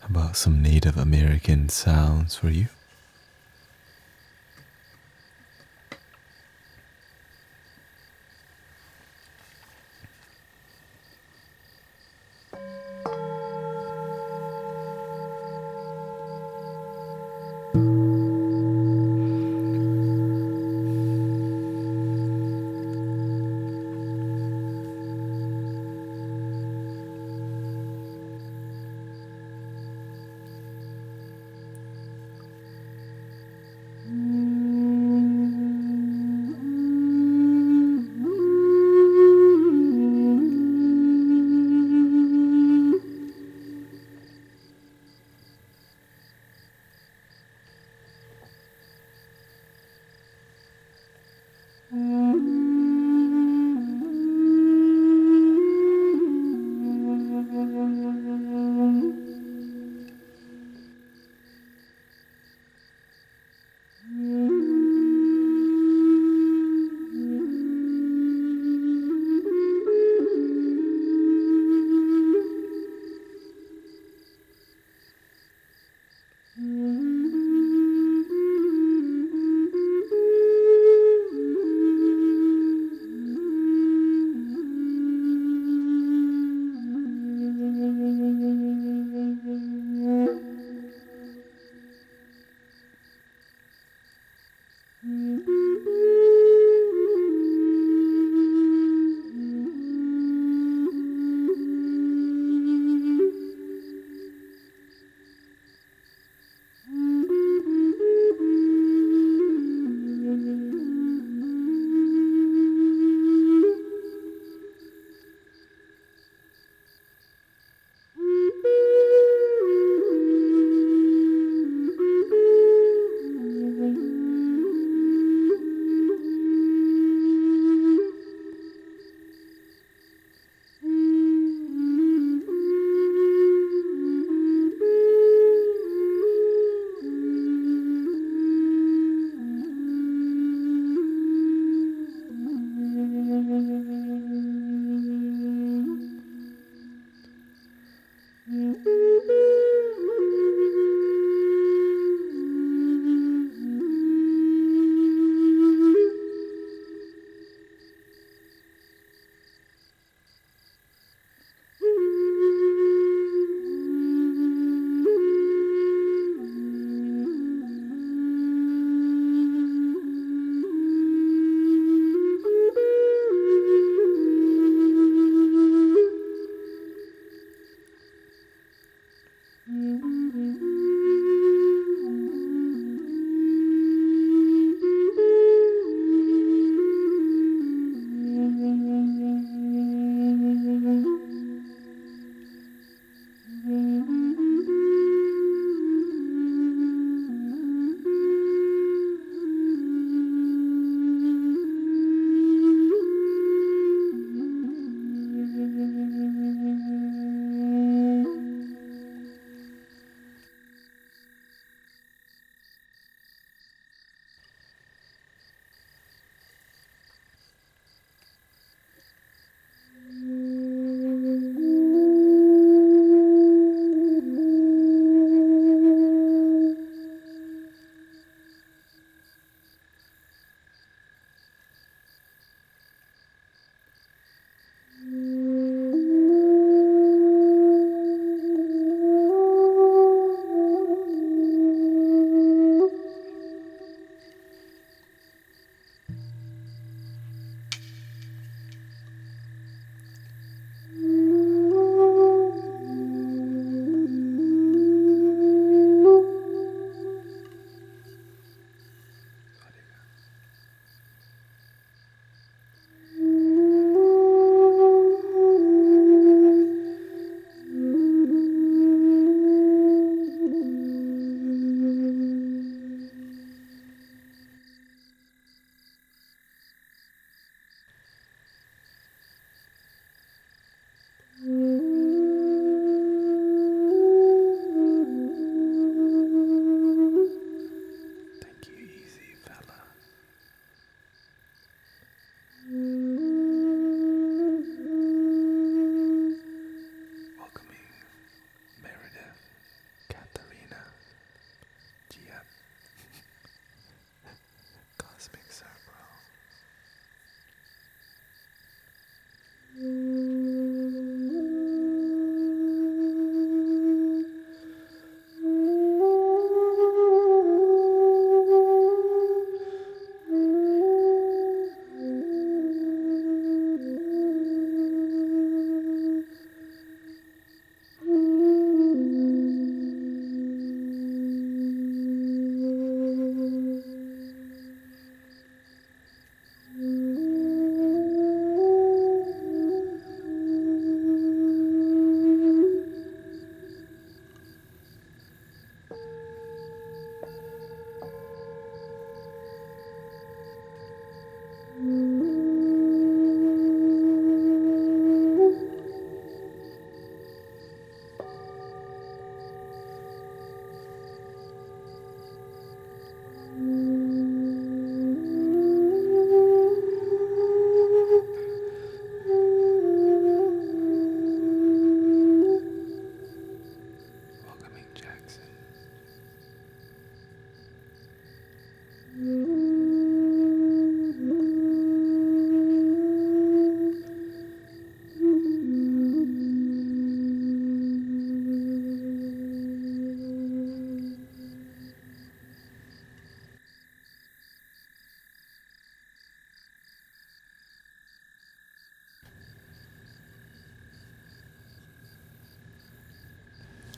About some Native American sounds for you.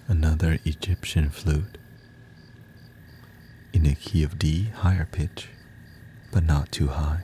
Another Egyptian flute in a key of D, higher pitch, but not too high.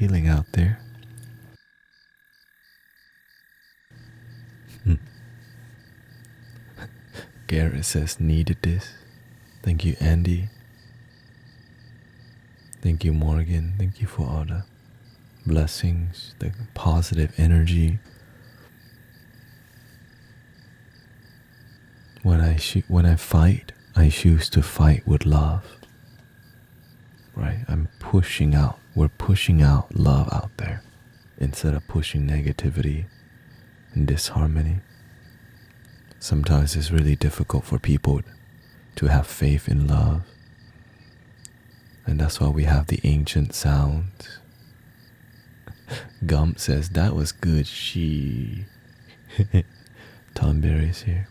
feeling out there? Garrett says, needed this. Thank you, Andy. Thank you, Morgan. Thank you for all the blessings, the positive energy. When I fight, I choose to fight with love. Right? We're pushing out love out there instead of pushing negativity and disharmony. Sometimes it's really difficult for people to have faith in love. And that's why we have the ancient sounds. Gump says, that was good. Tom Berry's here.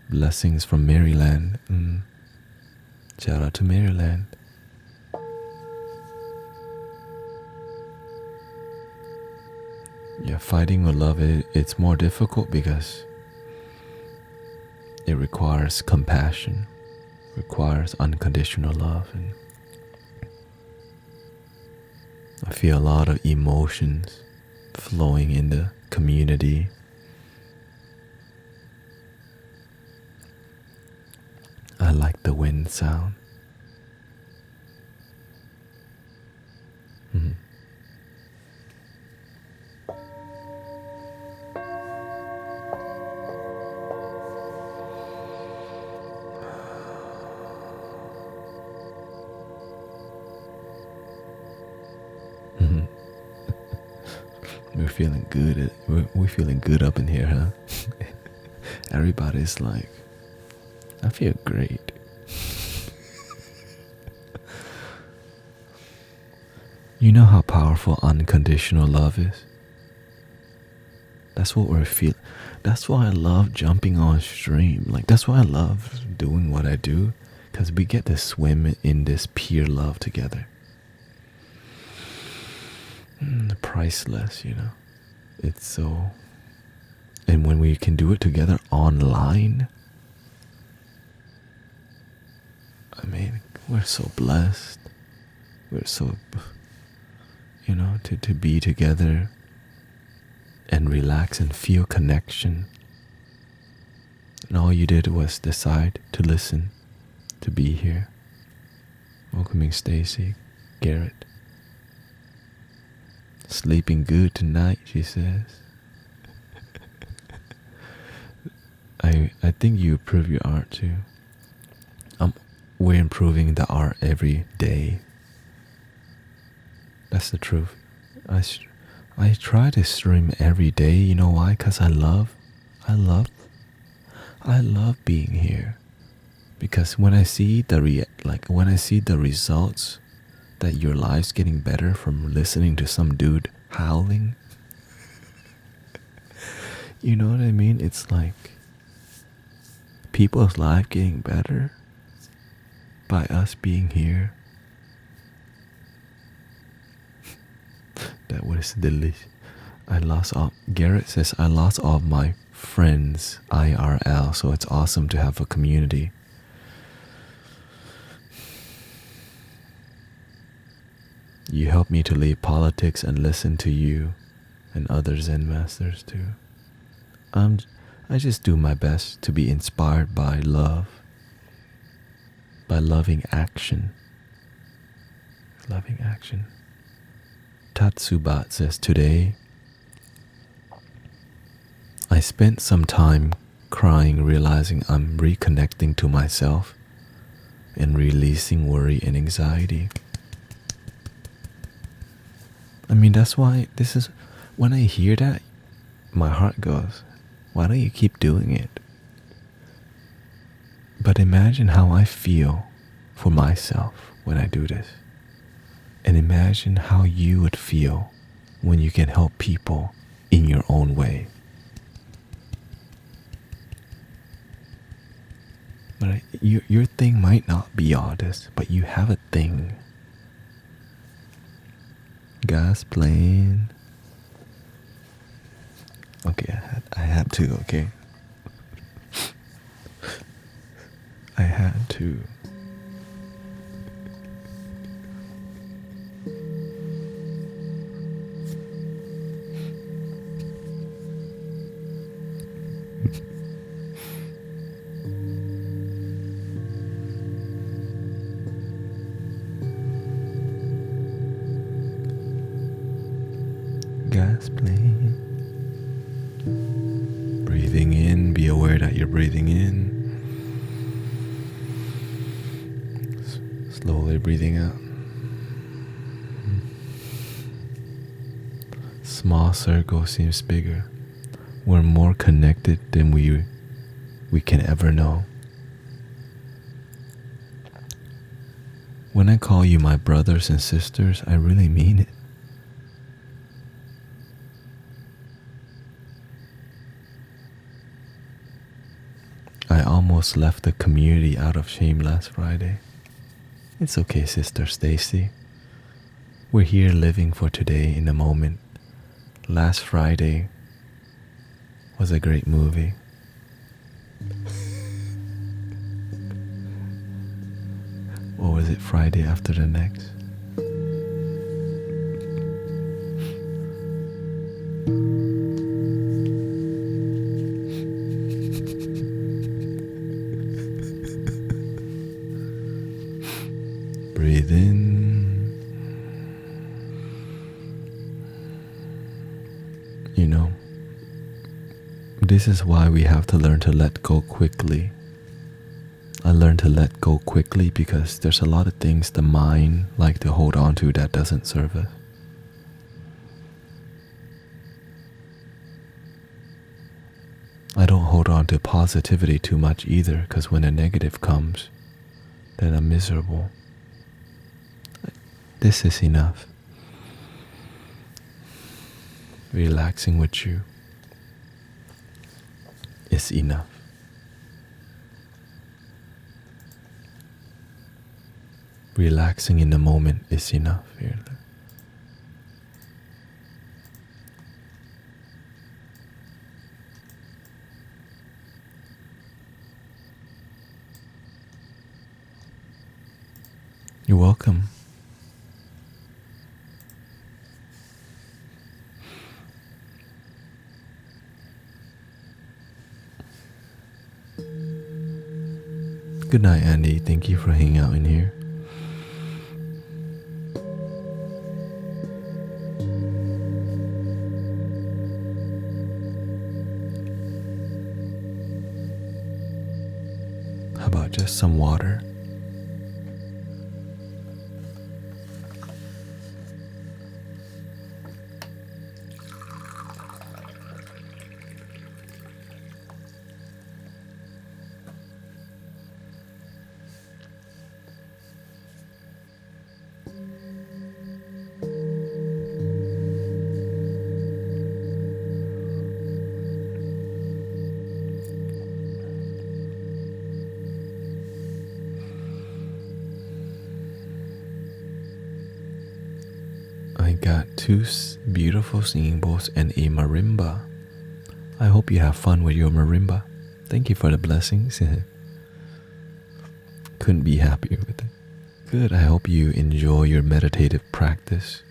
Blessings from Maryland. Shout out to Maryland. Yeah, fighting with love, it's more difficult because it requires compassion, requires unconditional love, and I feel a lot of emotions flowing in the community. I like the wind sound. We're feeling good. We're feeling good up in here, huh? Everybody's like, I feel great. You know how powerful unconditional love is? That's what we're feeling. That's why I love jumping on stream. Like, that's why I love doing what I do, because we get to swim in this pure love together. Priceless, you know. It's so, and when we can do it together online, I mean, we're so blessed. We're so, you know, to be together and relax and feel connection. And all you did was decide to listen, to be here. Welcoming Stacy, Garrett. Sleeping good tonight, she says. I think you improve your art too. We're improving the art every day. That's the truth. I try to stream every day. You know why? Because I love being here. Because when I see when I see the results, that your life's getting better from listening to some dude howling. You know what I mean? It's like people's life getting better by us being here. That was delicious. Garrett says, I lost all my friends IRL, so it's awesome to have a community. You help me to leave politics and listen to you and other Zen masters too. I just do my best to be inspired by love, by loving action. Loving action. Tatsubat says, today I spent some time crying, realizing I'm reconnecting to myself and releasing worry and anxiety. I mean, that's why when I hear that, my heart goes, why don't you keep doing it? But imagine how I feel for myself when I do this. And imagine how you would feel when you can help people in your own way. But your thing might not be all this, but you have a thing. Gas plane. Okay, I had to, okay. I had to. gas, please. Breathing in, be aware that you're breathing in. Slowly breathing out. Small circle seems bigger. We're more connected than we can ever know. When I call you my brothers and sisters, I really mean it. I almost left the community out of shame last Friday. It's okay, Sister Stacy. We're here living for today in the moment. Last Friday was a great movie. Or was it Friday after the next? Breathe in. You know, this is why we have to learn to let go quickly. I learned to let go quickly because there's a lot of things the mind like to hold on to that doesn't serve us. I don't hold on to positivity too much either, because when a negative comes, then I'm miserable. This is enough. Relaxing with you is enough. Relaxing in the moment is enough. Here. You're welcome. Good night, Andy. Thank you for hanging out in here. How about just some water? I got two beautiful singing bowls and a marimba. I hope you have fun with your marimba. Thank you for the blessings. Couldn't be happier with it. Good, I hope you enjoy your meditative practice.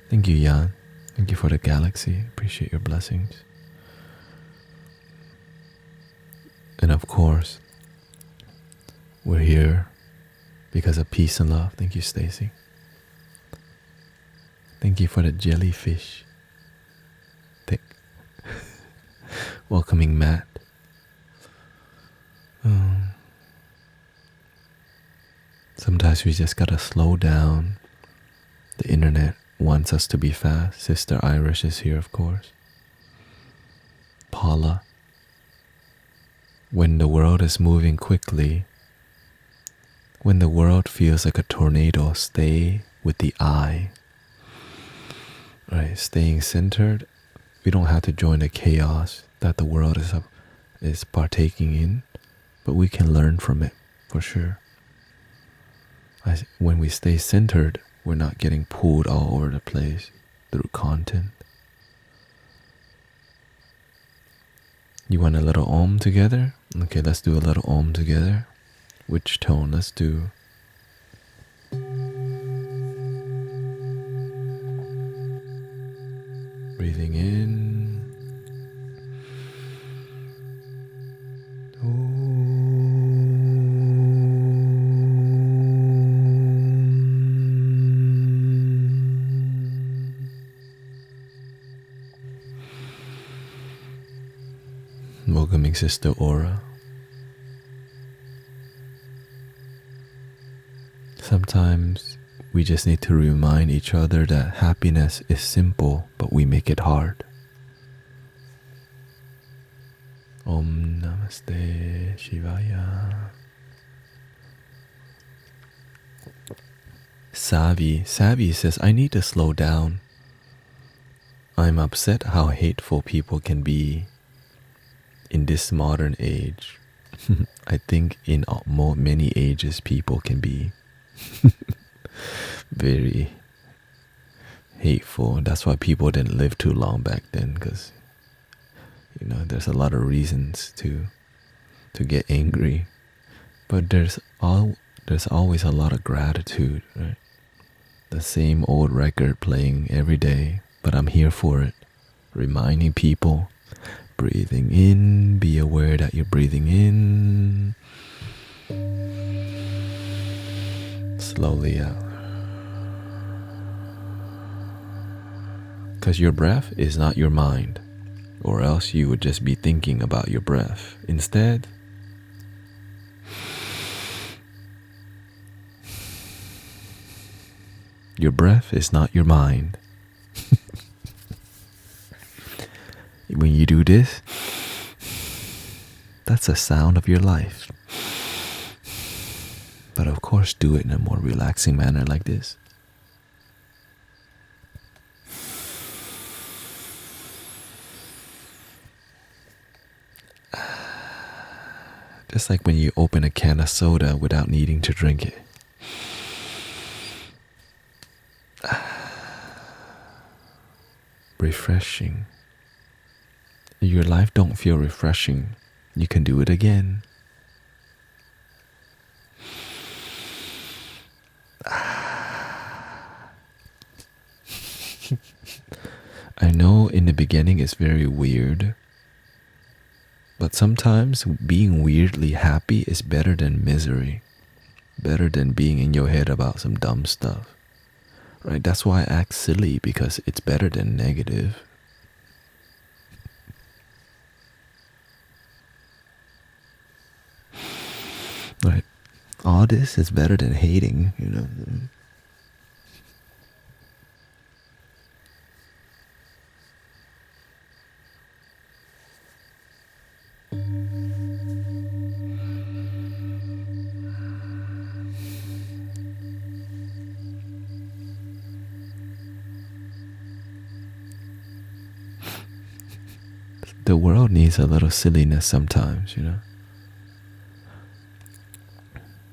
Thank you, Jan. Thank you for the galaxy. Appreciate your blessings. And of course, we're here because of peace and love. Thank you, Stacy. Thank you for the jellyfish. Thick. Welcoming Matt. Sometimes we just gotta slow down. The internet wants us to be fast. Sister Irish is here, of course. Paula. When the world is moving quickly, when the world feels like a tornado, stay with the eye. Right, staying centered. We don't have to join the chaos that the world is partaking in, but we can learn from it for sure. When we stay centered, we're not getting pulled all over the place through content. You want a little Om together? Okay, let's do a little Om together. Which tone? Let's do. Breathing in. morning, Sister Aura. Sometimes we just need to remind each other that happiness is simple, but we make it hard. Om Namaste Shivaya. Savvy says, I need to slow down. I'm upset how hateful people can be in this modern age. I think in many ages people can be very hateful. That's why people didn't live too long back then, because there's a lot of reasons to get angry. But there's always a lot of gratitude, right? The same old record playing every day, but I'm here for it, reminding people, breathing in, be aware that you're breathing in, slowly out. Because your breath is not your mind, or else you would just be thinking about your breath. Instead, your breath is not your mind. When you do this, that's the sound of your life. But of course, do it in a more relaxing manner like this. Just like when you open a can of soda without needing to drink it. Refreshing. If your life don't feel refreshing, you can do it again. I know in the beginning it's very weird, but sometimes being weirdly happy is better than misery, better than being in your head about some dumb stuff. Right? That's why I act silly, because it's better than negative. Right? All this is better than hating, The world needs a little silliness sometimes,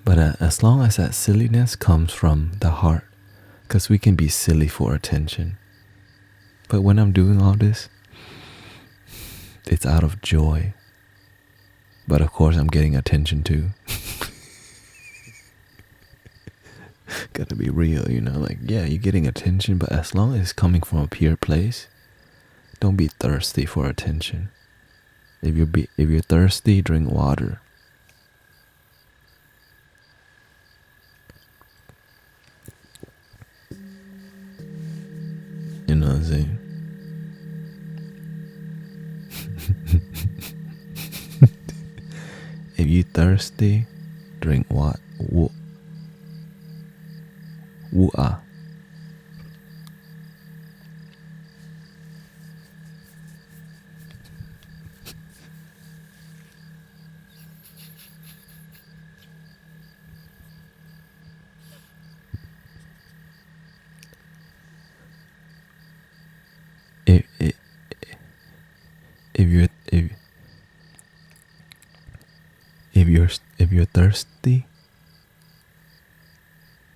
But as long as that silliness comes from the heart, because we can be silly for attention. But when I'm doing all this, it's out of joy. But of course I'm getting attention too. Gotta be real, yeah, you're getting attention, but as long as it's coming from a pure place, don't be thirsty for attention. If you're thirsty, drink water. You know what I'm saying? If you thirsty, drink what? Wu-ah. If you're thirsty,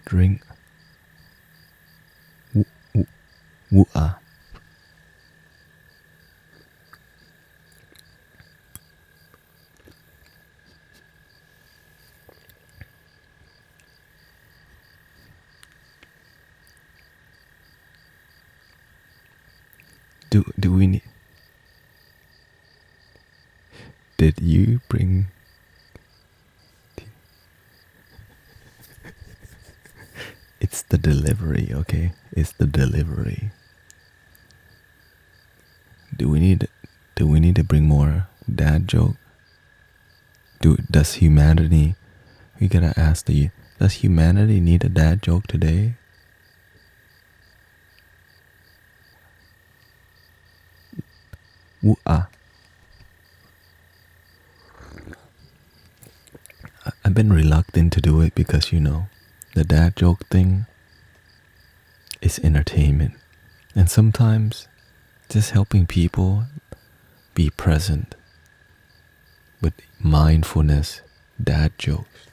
drink wu-ah. Do we need? Did you bring? It's the delivery, okay? It's the delivery. Do we need to bring more dad joke? Does humanity? We gotta ask does humanity need a dad joke today? Woo-ah. I've been reluctant to do it because, the dad joke thing is entertainment. And sometimes just helping people be present with mindfulness dad jokes.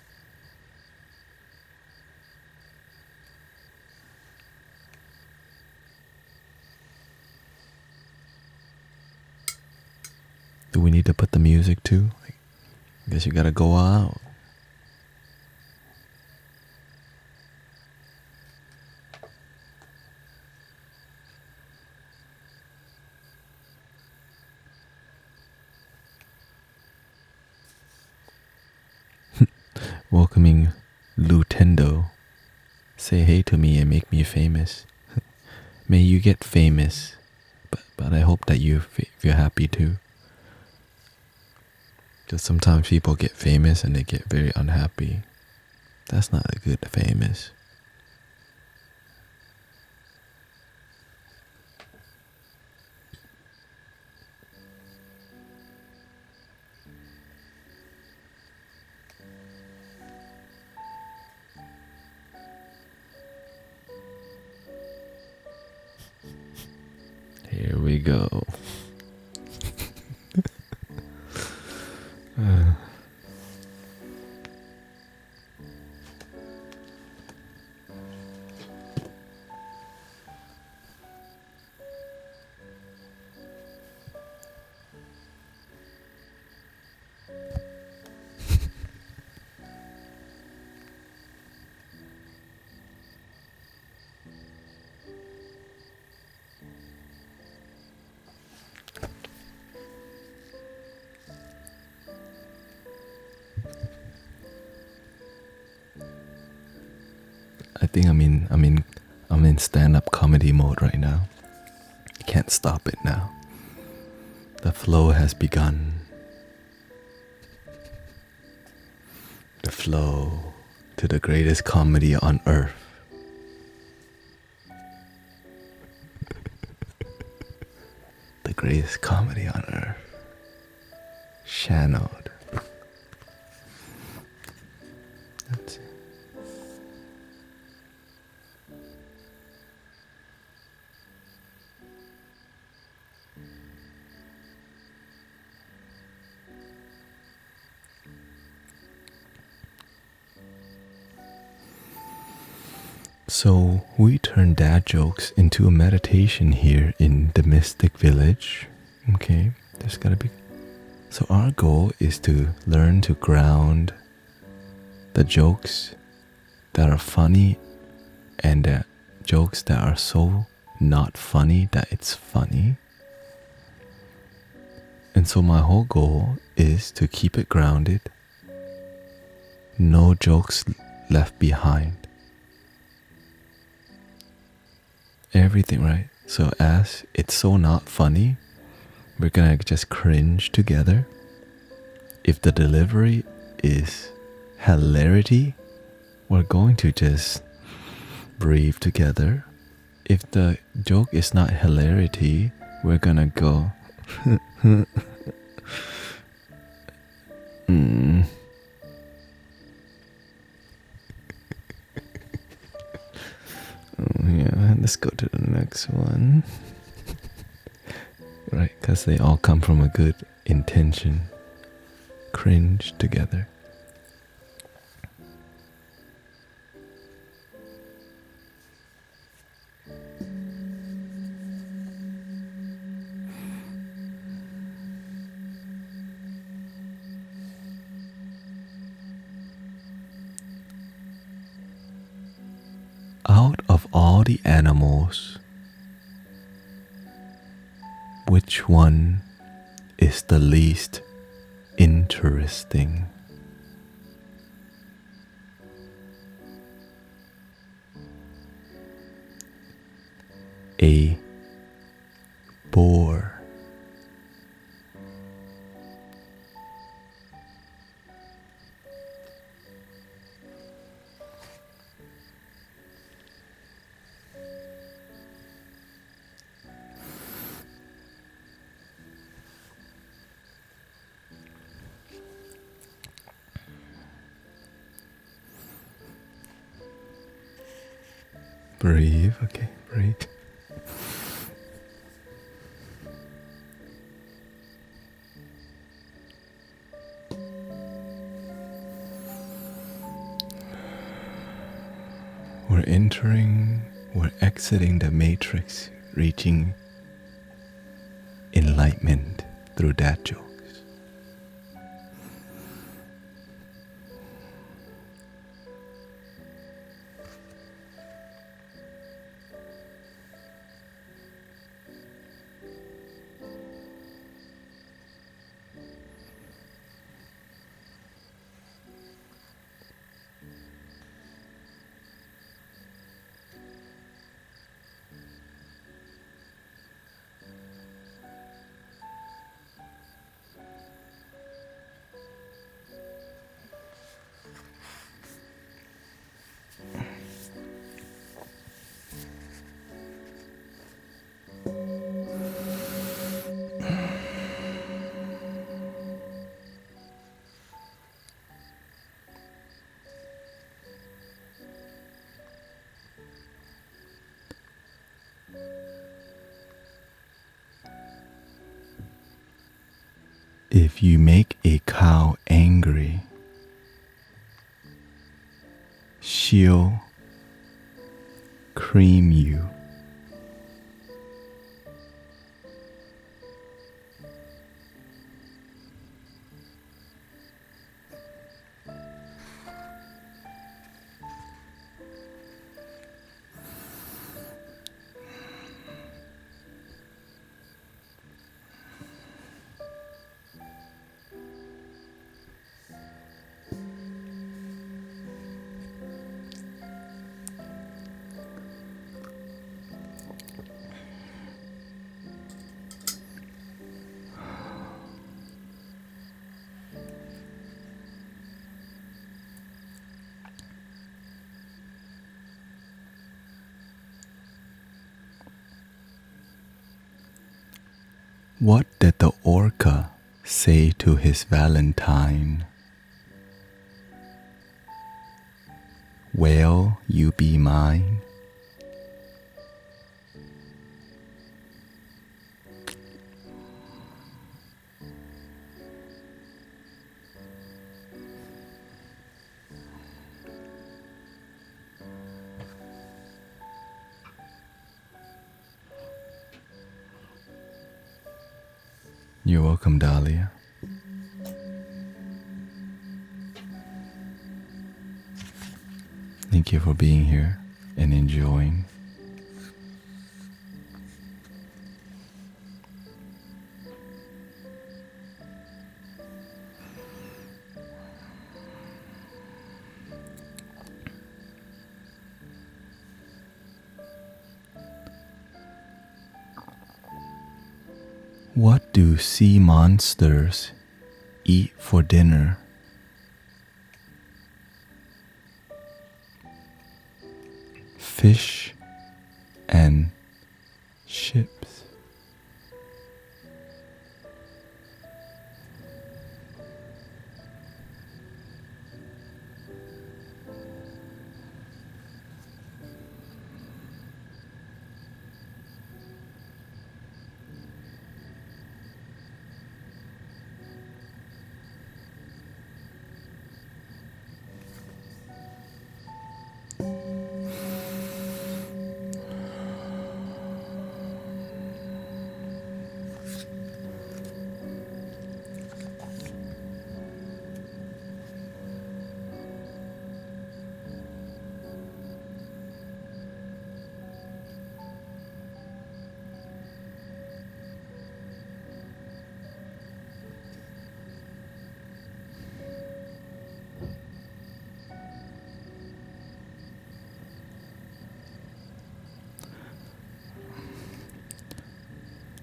Do we need to put the music too? I guess you gotta go out. Welcoming Lutendo. Say hey to me and make me famous. May you get famous, but I hope that you're happy too. Because sometimes people get famous and they get very unhappy. That's not a good famous. Here we go. I think I'm in stand-up comedy mode right now. Can't stop it now. The flow has begun. The flow to the greatest comedy on earth. The greatest comedy on earth. Channeled. Let's see. So we turn dad jokes into a meditation here in the Mystic Village. Okay, there's gotta be. So our goal is to learn to ground the jokes that are funny and the jokes that are so not funny that it's funny. And so my whole goal is to keep it grounded. No jokes left behind. Everything, right? So as it's so not funny, we're gonna just cringe together. If the delivery is hilarity, we're going to just breathe together. If the joke is not hilarity, we're gonna go Yeah, let's go to the next one. Right, because they all come from a good intention. Cringe together. Out of all the animals, which one is the least interesting? A boar. Breathe, okay, breathe. We're exiting the matrix, reaching enlightenment through dad jokes. If you make a cow angry, she'll cream you. What did the orca say to his Valentine? Will you be mine? You're welcome, Dahlia. Thank you for being here and enjoying. What do sea monsters eat for dinner? Fish and chips.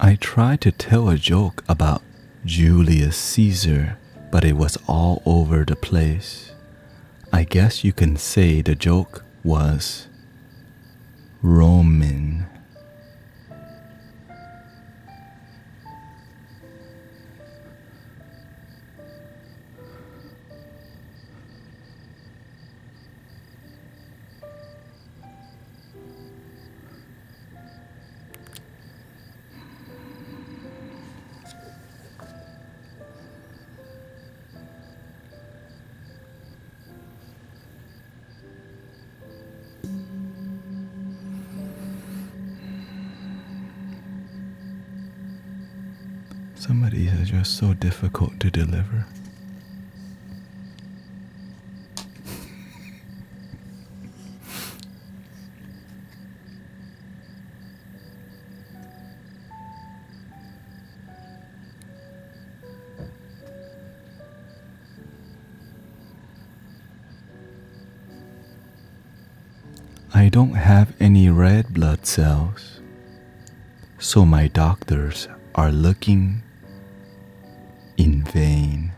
I tried to tell a joke about Julius Caesar, but it was all over the place. I guess you can say the joke was Roman. Some of these are just so difficult to deliver. I don't have any red blood cells, so my doctors are looking in vain.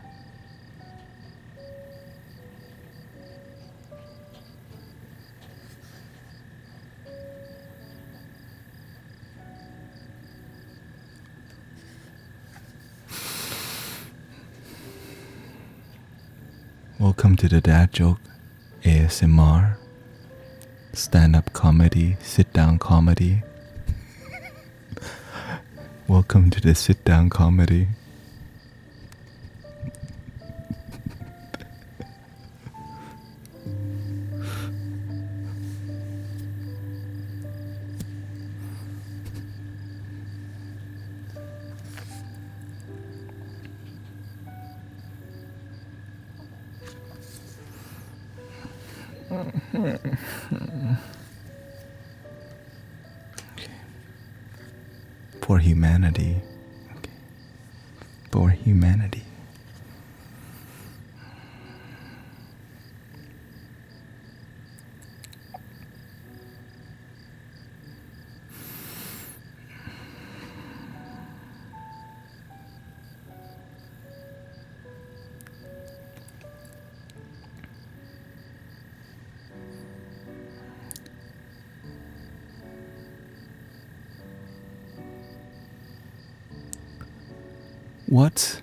Welcome to the Dad Joke ASMR, stand-up comedy, sit-down comedy. Welcome to the sit-down comedy. For humanity. Okay. For humanity. What's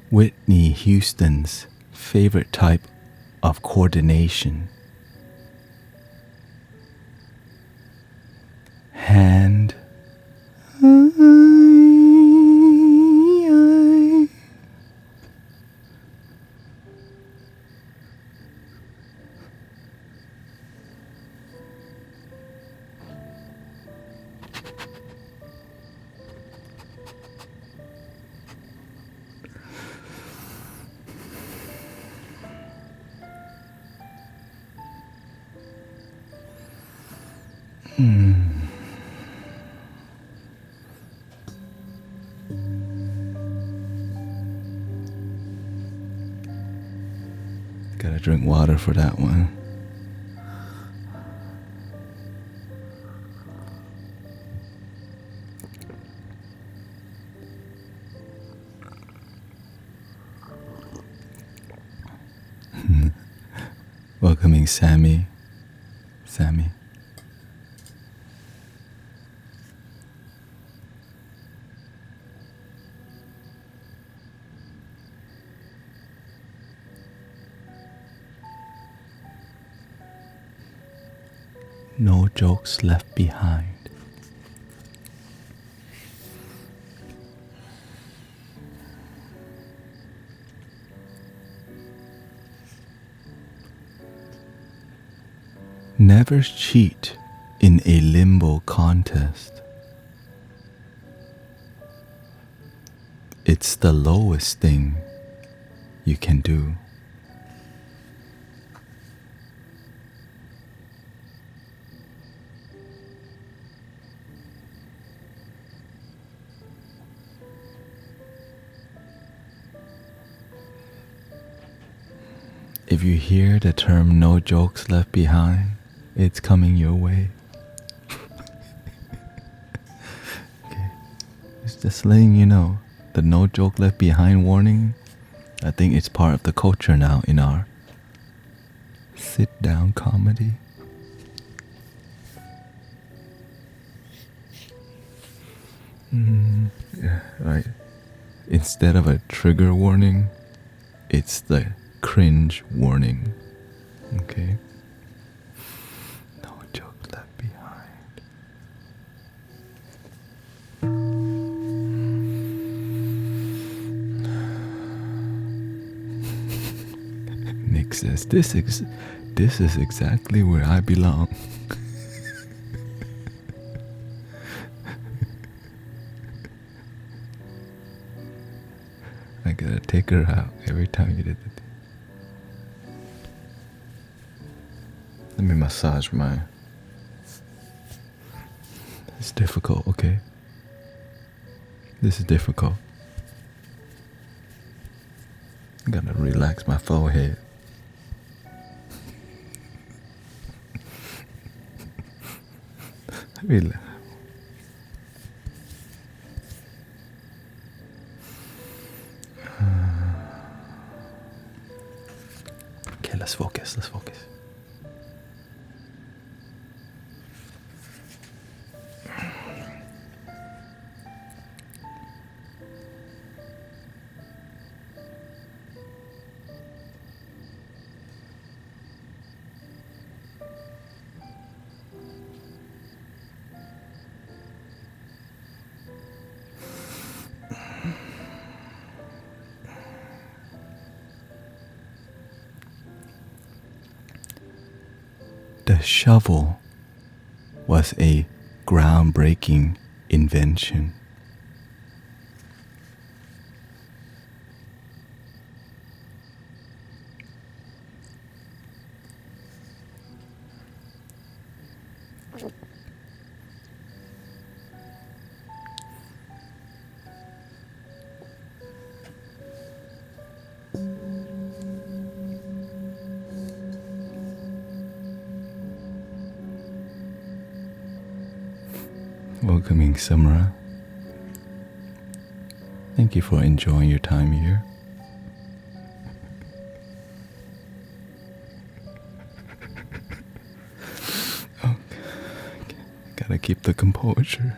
Whitney Houston's favorite type of coordination? Hand. Gotta drink water for that one. Welcoming Sammy. Sammy. No jokes left behind. Never cheat in a limbo contest. It's the lowest thing you can do. If you hear the term no jokes left behind, it's coming your way. Okay. It's just letting you know, the no joke left behind warning, I think it's part of the culture now in our sit down comedy. Yeah, right. Instead of a trigger warning, it's the cringe warning. Okay? No joke left behind. Nick says, this is exactly where I belong. gotta take her out every time you did the thing. Let me massage my... It's difficult, okay? This is difficult. I'm gonna relax my forehead. Relax. Okay, let's focus. The shovel was a groundbreaking invention. Welcoming Samra. Thank you for enjoying your time here. Oh, gotta keep the composure.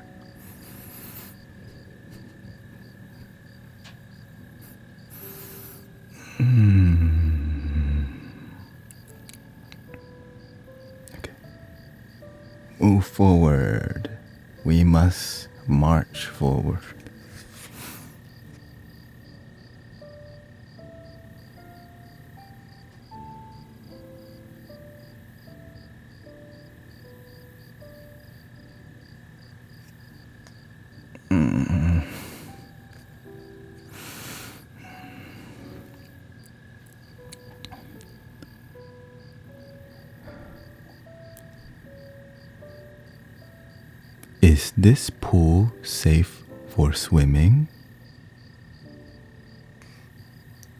Okay. Move forward. We must march forward. Is this pool safe for swimming?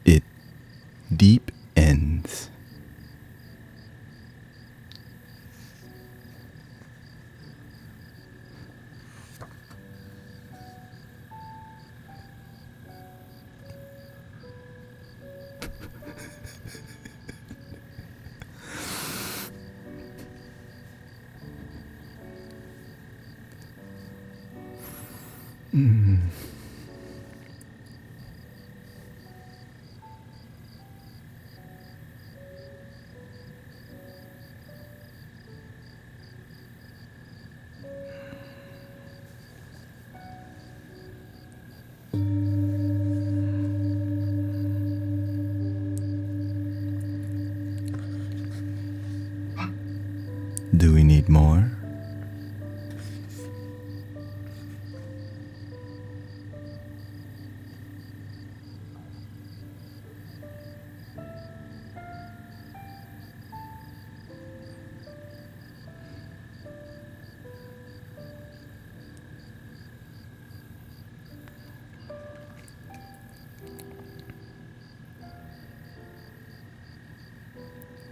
It deep ends. Do we need more?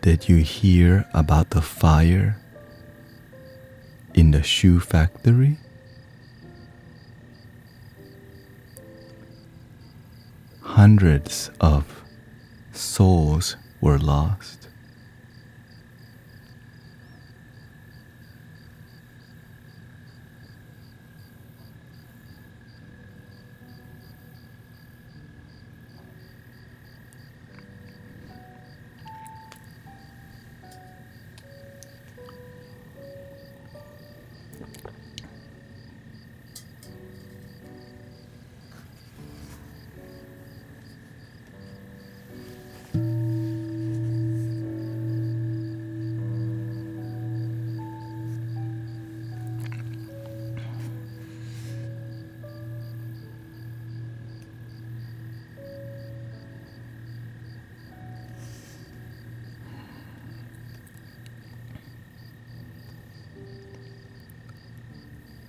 Did you hear about the fire in the shoe factory? Hundreds of souls were lost.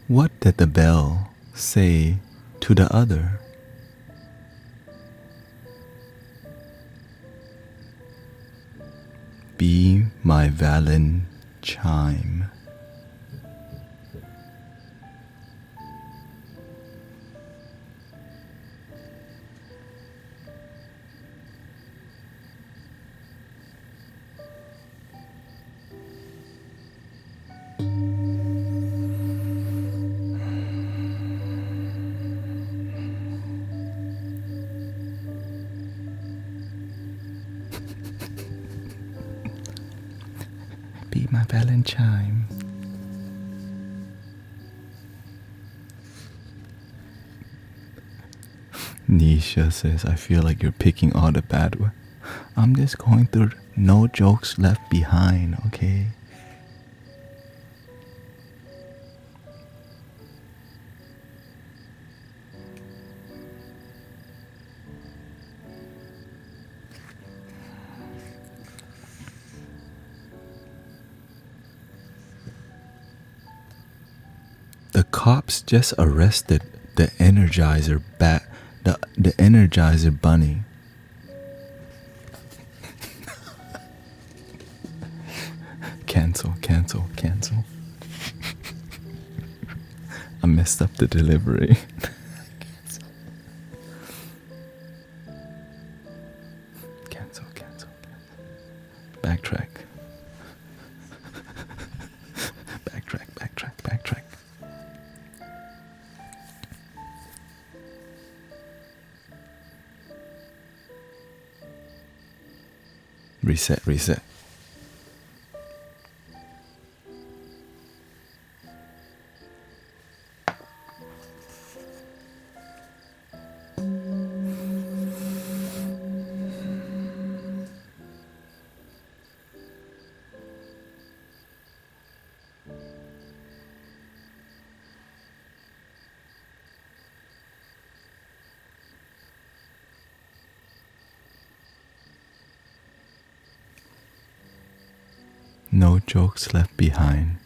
What did the bell say to the other? Be my violin chime. Be my violin chime. Nisha says, I feel like you're picking all the bad words. I'm just going through no jokes left behind, okay? The cops just arrested the Energizer the Energizer bunny. Cancel. I messed up the delivery. Cancel. Backtrack. Backtrack. Reset. No jokes left behind.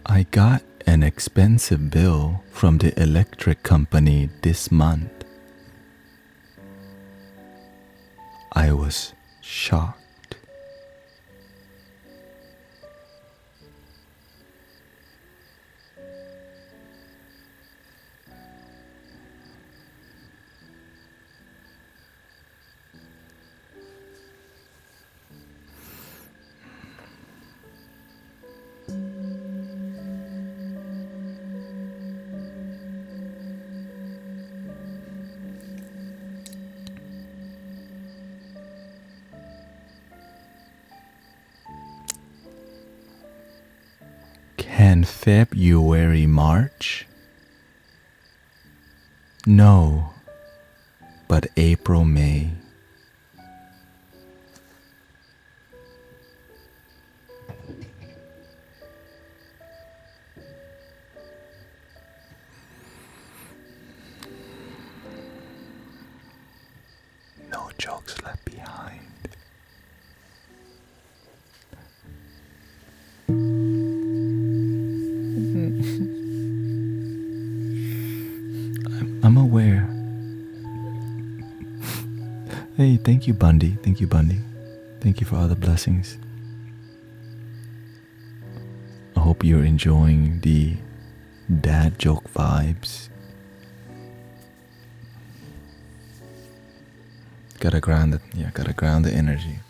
I got an expensive bill from the electric company this month. I was shocked. Can February March? No, but April May. No jokes left behind. I'm aware. Hey, thank you, Bundy. Thank you for all the blessings. I hope you're enjoying the dad joke vibes. Gotta ground the energy.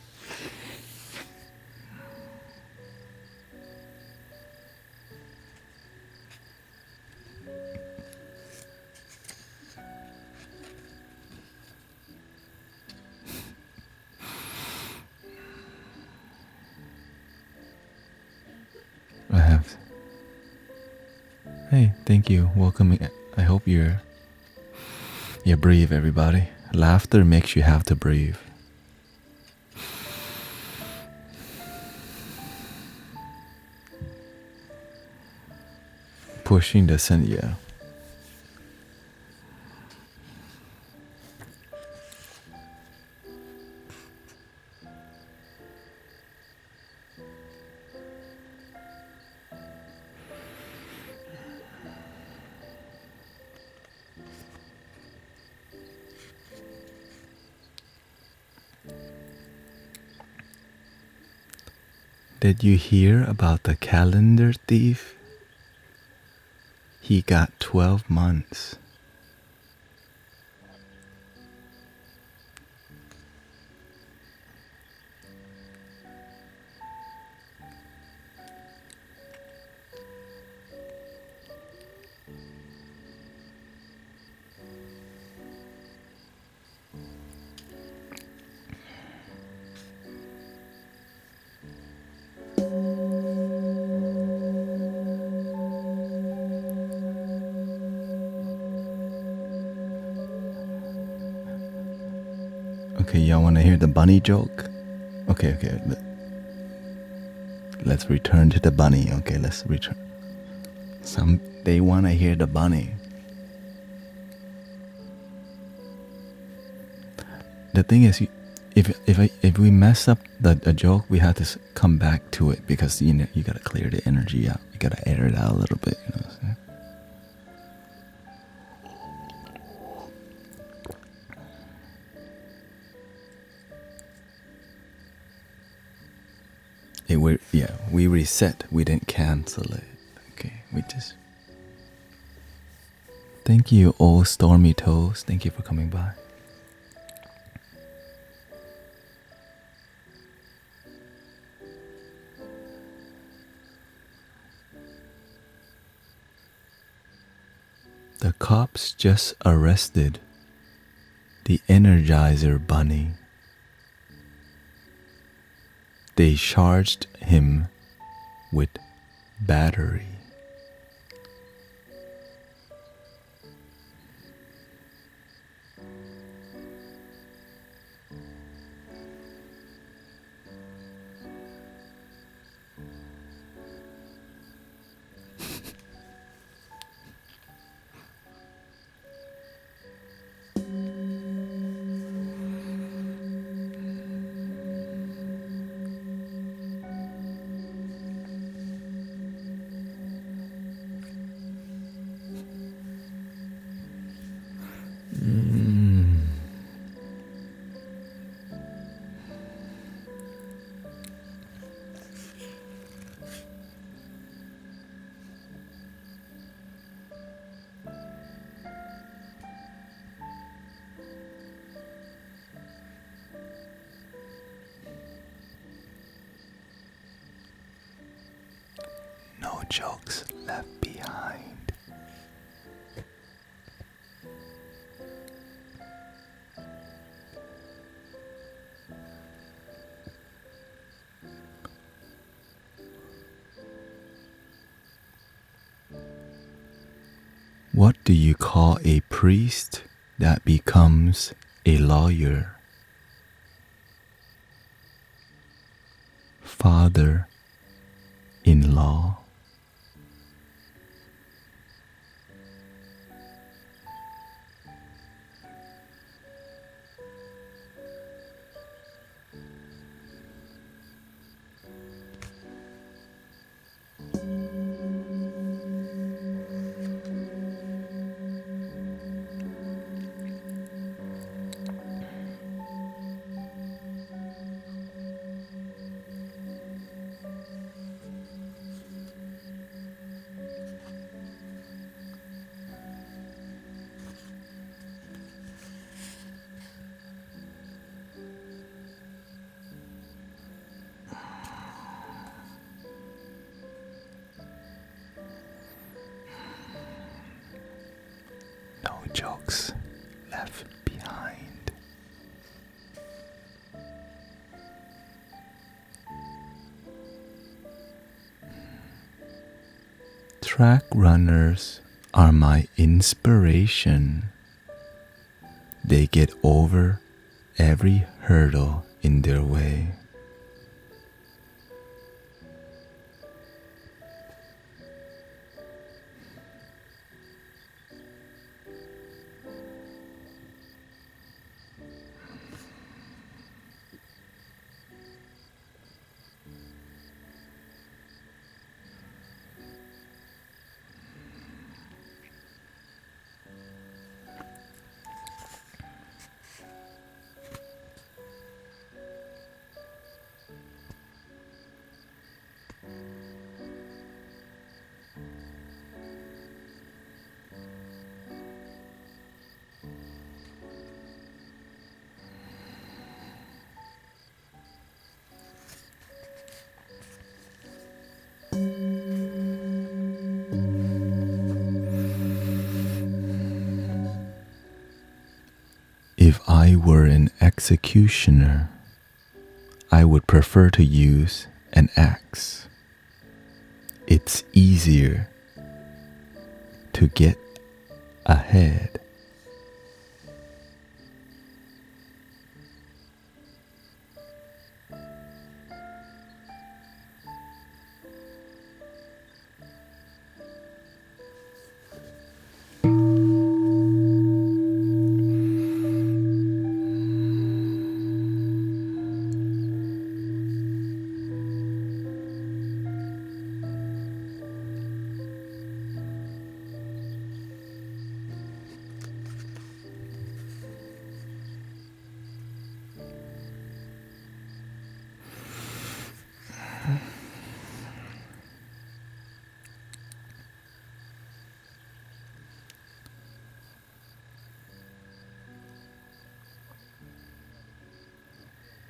Hey, thank you. Welcome. I hope you breathe, everybody. Laughter makes you have to breathe. Pushing the center, yeah. Did you hear about the calendar thief? He got 12 months. Okay, y'all want to hear the bunny joke? Okay. Let's return to the bunny. Okay, let's return. They want to hear the bunny. The thing is, if we mess up a joke, we have to come back to it because you gotta clear the energy out. You gotta air it out a little bit. You know what I'm saying? We reset. We didn't cancel it. Okay, we just. Thank you, old Stormy Toes. Thank you for coming by. The cops just arrested the Energizer Bunny. They charged him with battery. No jokes left behind. What do you call a priest that becomes a lawyer? Father-in-law. No jokes left behind. Track runners are my inspiration. They get over every hurdle in their way. If I were an executioner, I would prefer to use an axe. It's easier to get ahead.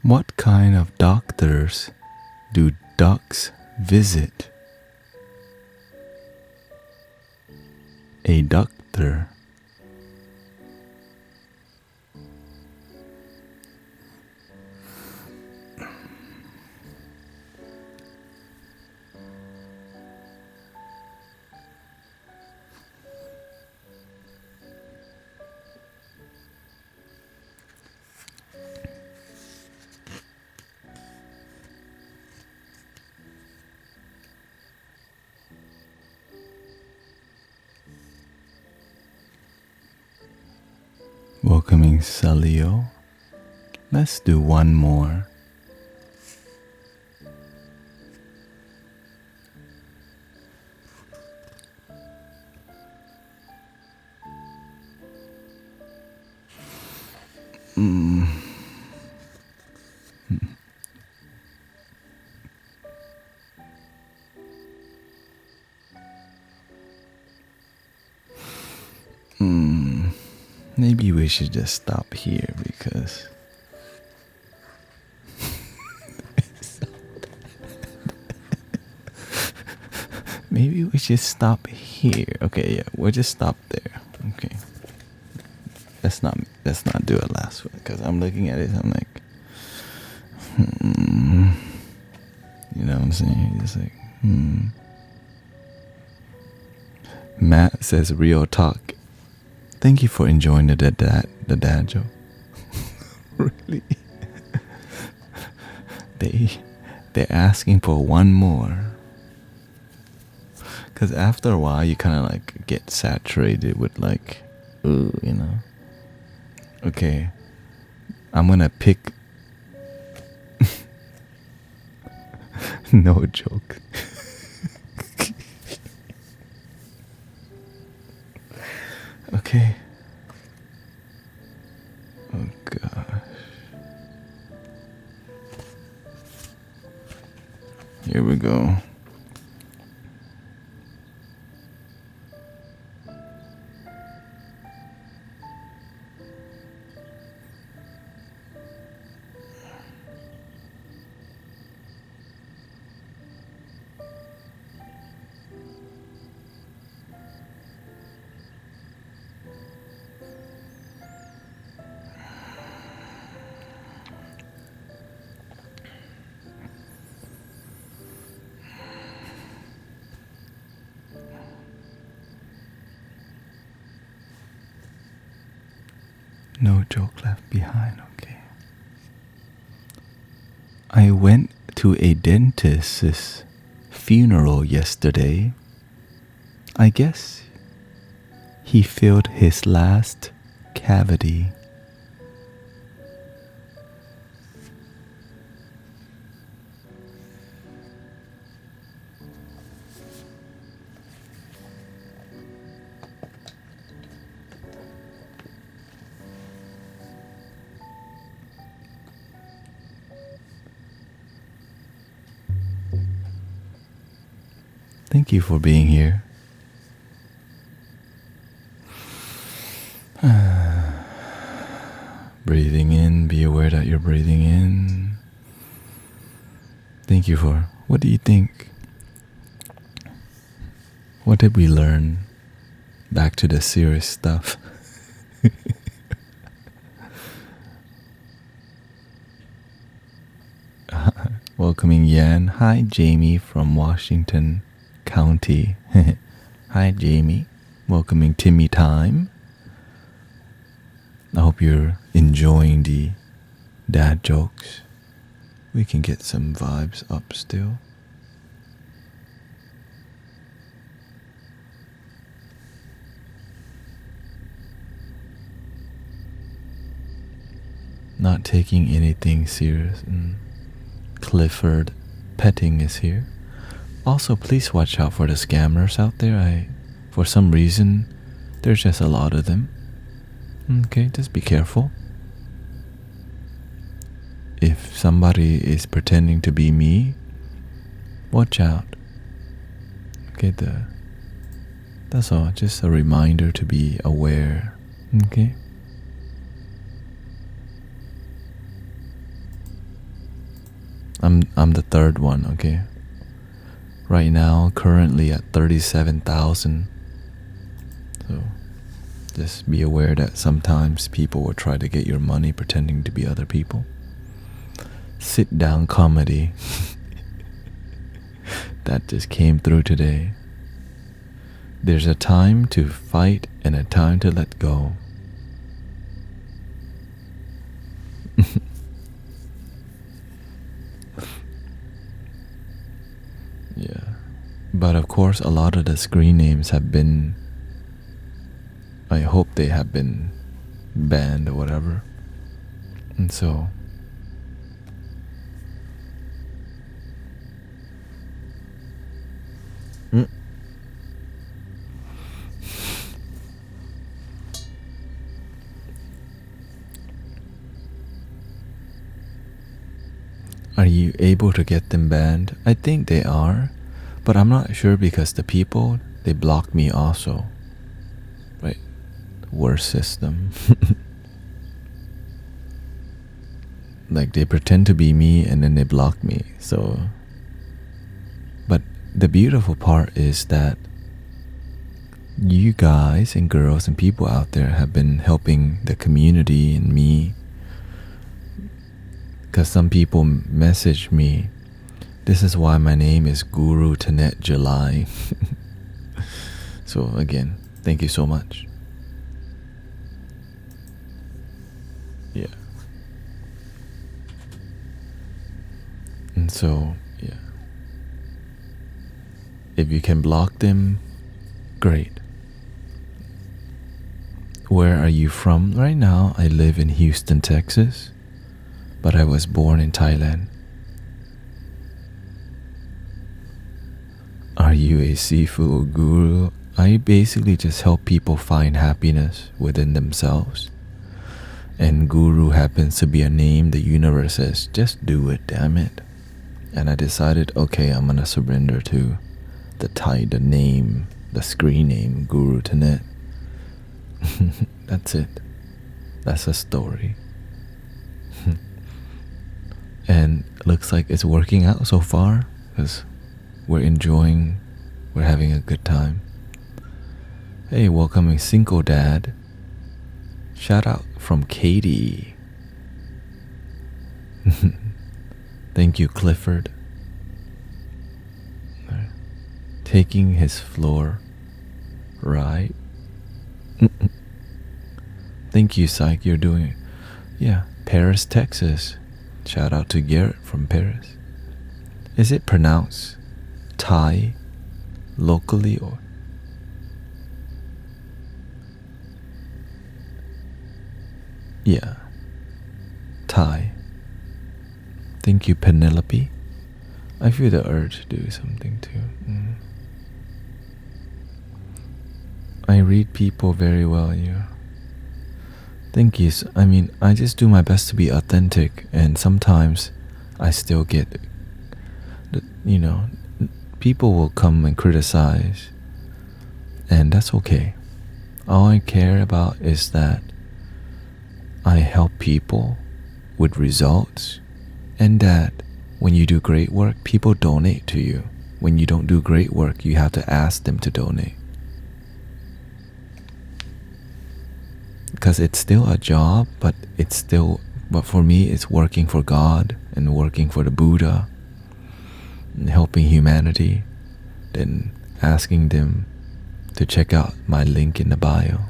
What kind of doctors do ducks visit? A doctor. Welcoming Salio. Let's do one more. Maybe we should just stop here because maybe we should stop here. Okay, yeah, we'll just stop there. Okay. Let's not do it last one because I'm looking at it, I'm like you know what I'm saying? Just like Matt says real talk. Thank you for enjoying the dad joke. Really? They're asking for one more. Cause after a while you kinda like get saturated with like, ooh, you know. Okay. I'm gonna pick no joke. Okay. Oh gosh. Here we go. No joke left behind, okay. I went to a dentist's funeral yesterday. I guess he filled his last cavity. Thank you for being here. Breathing in, be aware that you're breathing in. Thank you for, what do you think? What did we learn? Back to the serious stuff. Welcoming Yan. Hi, Jamie from Washington County. Hi, Jamie. Welcoming Timmy Time. I hope you're enjoying the dad jokes. We can get some vibes up still. Not taking anything serious. Clifford Petting is here. Also, please watch out for the scammers out there. For some reason, there's just a lot of them. Okay, just be careful. If somebody is pretending to be me, watch out. Okay, that's all. Just a reminder to be aware. Okay. I'm the third one, okay? Right now, currently at 37,000. So just be aware that sometimes people will try to get your money pretending to be other people. Sit down comedy. That just came through today. There's a time to fight and a time to let go. Yeah. But of course, a lot of the screen names have been, I hope they have been banned or whatever. And so, are you able to get them banned? I think they are, but I'm not sure because the people, they blocked me also. Right? Worst system. Like they pretend to be me and then they block me. So, but the beautiful part is that you guys and girls and people out there have been helping the community and me. Because some people message me, this is why my name is Guru Tanet July. So again, thank you so much. Yeah. And so, yeah. If you can block them, great. Where are you from? Right now, I live in Houston, Texas. But I was born in Thailand. Are you a seafood guru? I basically just help people find happiness within themselves. And guru happens to be a name the universe says, just do it, damn it. And I decided, okay, I'm gonna surrender to the name, the screen name, Guru Tanet. That's it. That's a story. And it looks like it's working out so far because we're having a good time. Hey, welcoming Cinco Dad. Shout out from Katie. Thank you, Clifford. Taking his floor, right? Thank you, Psych. You're doing it. Yeah, Paris, Texas. Shout out to Garrett from Paris. Is it pronounced Thai locally or? Yeah, Thai. Thank you, Penelope. I feel the urge to do something too. I read people very well, yeah. Thank you. I mean, I just do my best to be authentic, and sometimes I still get, people will come and criticize, and that's okay. All I care about is that I help people with results, and that when you do great work, people donate to you. When you don't do great work, you have to ask them to donate. Because it's still a job, but for me, it's working for God and working for the Buddha and helping humanity, then asking them to check out my link in the bio.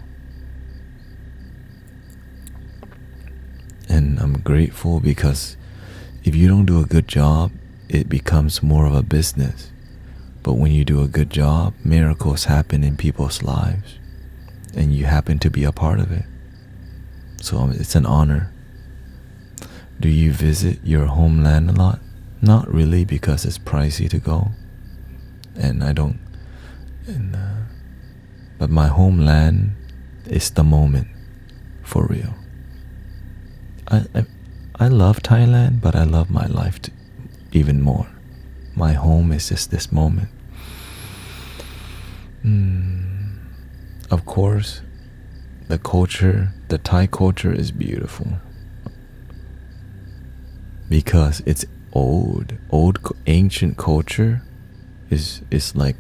And I'm grateful because if you don't do a good job, it becomes more of a business. But when you do a good job, miracles happen in people's lives, and you happen to be a part of it. So it's an honor. Do you visit your homeland a lot? Not really, because it's pricey to go, and I don't. But my homeland is the moment, for real. I love Thailand, but I love my life even more. My home is just this moment. Of course, the Thai culture is beautiful because it's old ancient culture is like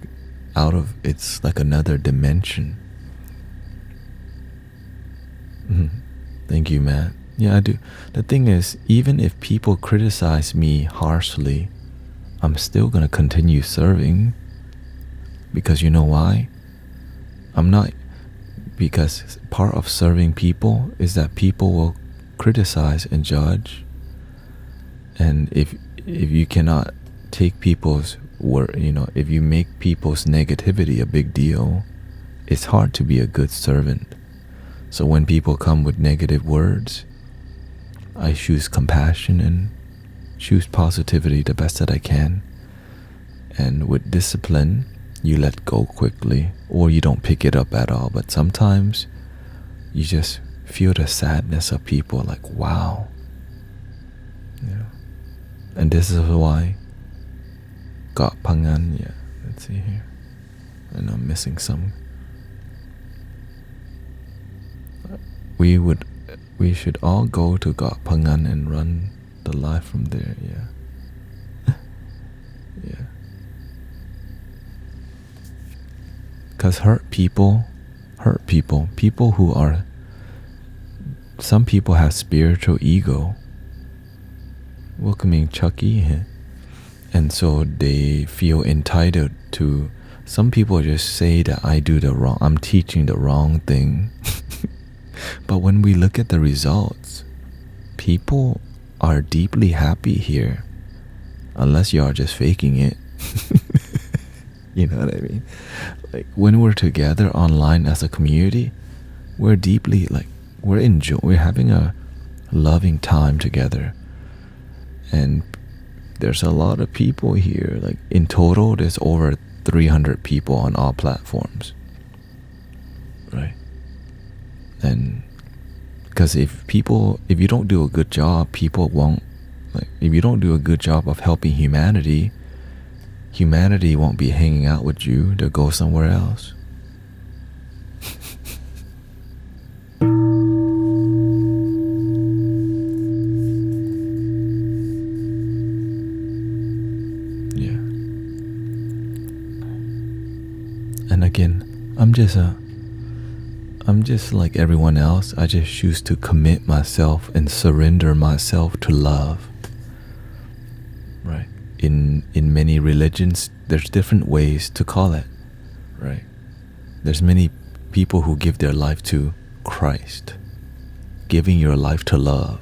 it's like another dimension. Thank you, Matt. Yeah, I do. The thing is, even if people criticize me harshly, I'm still gonna continue serving, because you know why? Because part of serving people is that people will criticize and judge, and if you cannot take people's word, if you make people's negativity a big deal, it's hard to be a good servant. So when people come with negative words, I choose compassion and choose positivity the best that I can. And with discipline, you let go quickly, or you don't pick it up at all. But sometimes you just feel the sadness of people, like, wow. And this is why Got Pangan, let's see here. And I'm missing some. We should all go to Got Pangan and run the life from there, yeah. Because people who are, some people have spiritual ego. Welcoming Chucky, and so they feel entitled to. Some people just say that I'm teaching the wrong thing. But when we look at the results, people are deeply happy here, unless you are just faking it. You know what I mean? Like when we're together online as a community, we're deeply we're having a loving time together. And there's a lot of people here. Like in total, there's over 300 people on all platforms, right? And because if you don't do a good job, people won't, if you don't do a good job of helping humanity won't be hanging out with you. They'll go somewhere else. And again, I'm just like everyone else. I just choose to commit myself and surrender myself to love. Right? In many religions, there's different ways to call it. Right? There's many people who give their life to Christ. Giving your life to love.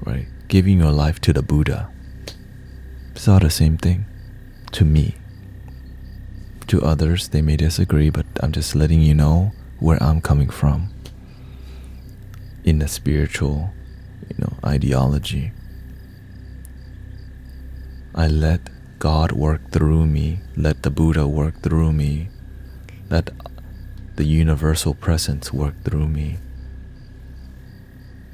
Right? Giving your life to the Buddha. It's all the same thing to me. To others, they may disagree, but I'm just letting you know where I'm coming from in the spiritual, ideology. I let God work through me, let the Buddha work through me, let the universal presence work through me.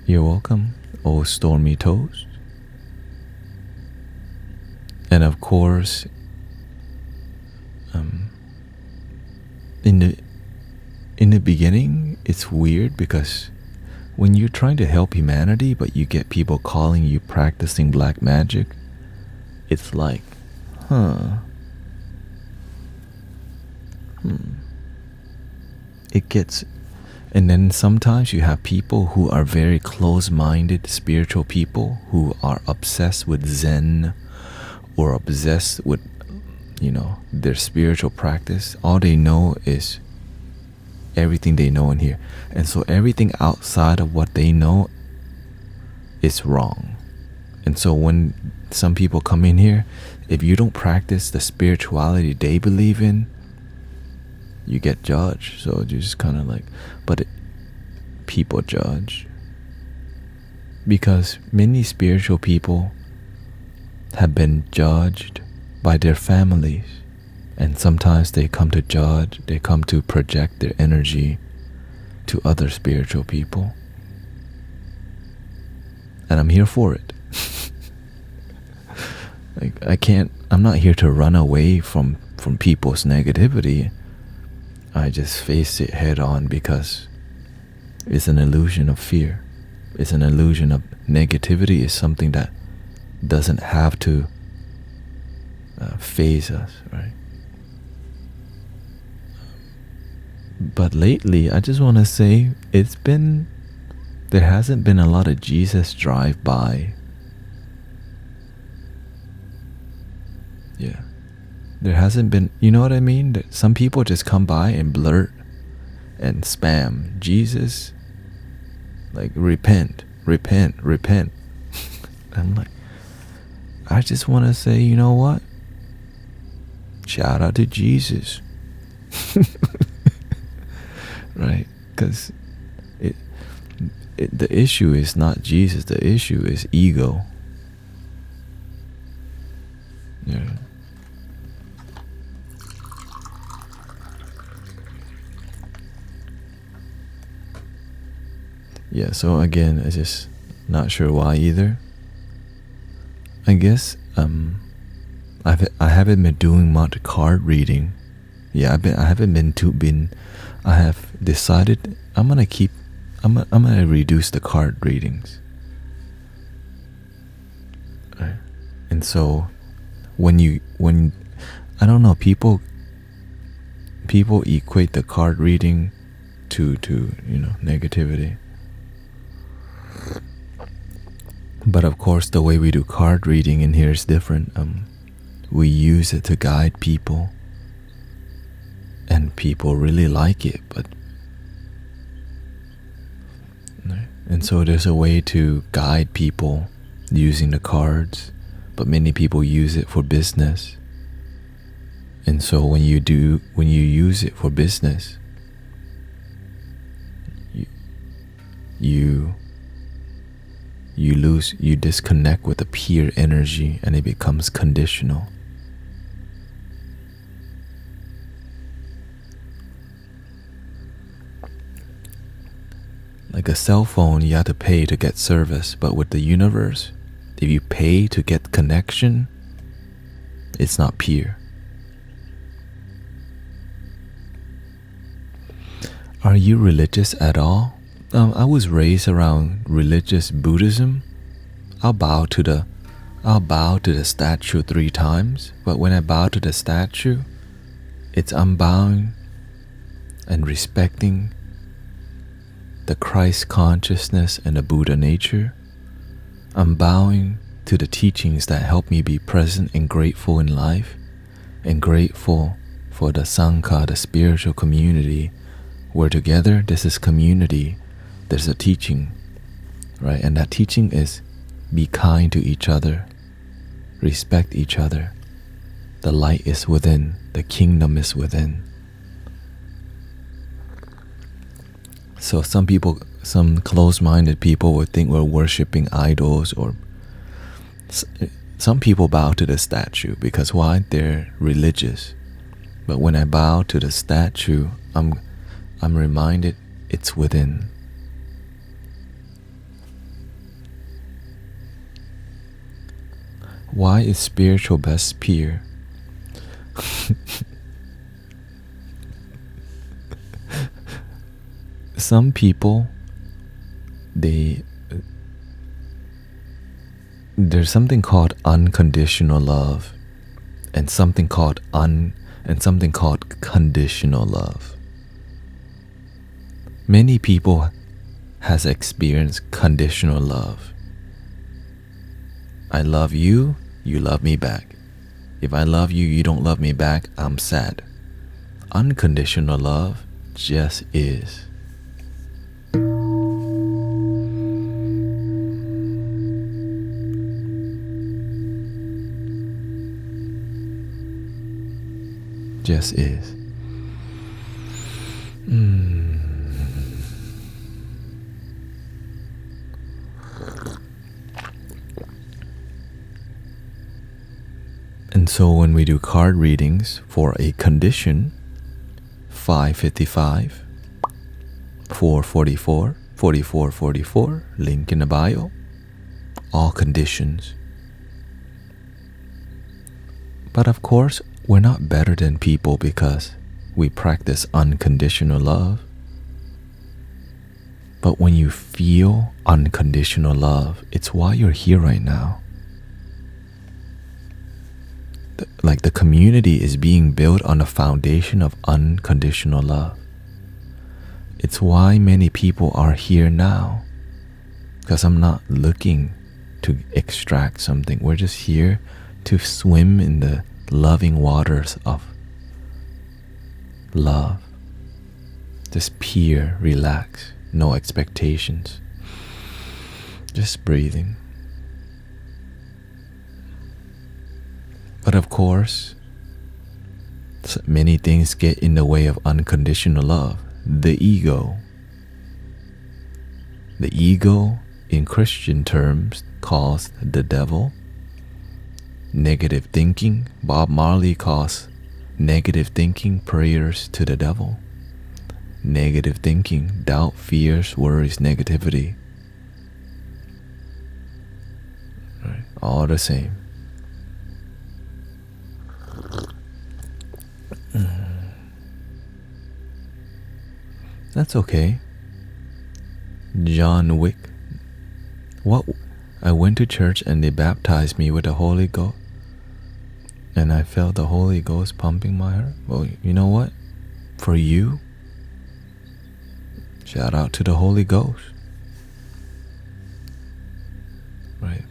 You're welcome, oh Stormy Toast. And of course, in the beginning, it's weird because when you're trying to help humanity, but you get people calling you practicing black magic, it's like, it gets. And then sometimes you have people who are very close-minded spiritual people who are obsessed with Zen or obsessed with, their spiritual practice. All they know is everything they know in here. And so everything outside of what they know is wrong. And so when some people come in here, if you don't practice the spirituality they believe in, you get judged. So you just kind of like, people judge. Because many spiritual people have been judged by their families. And sometimes they come to judge, they come to project their energy to other spiritual people. And I'm here for it. I'm not here to run away from people's negativity. I just face it head on because it's an illusion of fear. It's an illusion of negativity is something that doesn't have to phase us, right? But lately, I just want to say there hasn't been a lot of Jesus drive-by. Yeah. There hasn't been, you know what I mean? That some people just come by and blurt and spam Jesus, like repent. I'm like, I just want to say, you know what? Shout out to Jesus. Right? Because the issue is not Jesus. The issue is ego. Yeah. Yeah, so again, I'm just not sure why either. I guess I haven't been doing much card reading. Yeah, I have decided I'm gonna reduce the card readings. Right. And so when I don't know, people equate the card reading to negativity. But of course, the way we do card reading in here is different. We use it to guide people, and people really like it. And so there's a way to guide people using the cards, but many people use it for business. And so when you use it for business, you disconnect with the pure energy, and it becomes conditional. Like a cell phone, you have to pay to get service, but with the universe, if you pay to get connection, it's not pure. Are you religious at all? I was raised around religious Buddhism. I'll bow to the statue 3 times, but when I bow to the statue, it's unbowing and respecting the Christ consciousness and the Buddha nature. I'm bowing to the teachings that help me be present and grateful in life, and grateful for the Sangha, the spiritual community. We're together, this is community. There's a teaching, right? And that teaching is be kind to each other, respect each other. The light is within, the kingdom is within. So some close-minded people would think we're worshiping idols, or some people bow to the statue because why? They're religious. But when I bow to the statue, I'm reminded it's within. Why is spiritual best pure? Some people, there's something called unconditional love, and something called and something called conditional love. Many people has experienced conditional love. I love you, you love me back. If I love you, you don't love me back, I'm sad. Unconditional love just is. Just is. And so when we do card readings for a condition, 555, 444, 4444, link in the bio, all conditions. But of course, we're not better than people because we practice unconditional love. But when you feel unconditional love, it's why you're here right now. Like the community is being built on a foundation of unconditional love. It's why many people are here now. Because I'm not looking to extract something. We're just here to swim in the loving waters of love. Just peer, relax, no expectations. Just breathing. But of course, many things get in the way of unconditional love. The ego. The ego, in Christian terms, calls the devil. Negative thinking. Bob Marley calls negative thinking prayers to the devil. Negative thinking, doubt, fears, worries, negativity. Right? All the same. That's okay. John Wick. What? I went to church and they baptized me with the Holy Ghost. And I felt the Holy Ghost pumping my heart. Well, you know what? For you, shout out to the Holy Ghost. Right?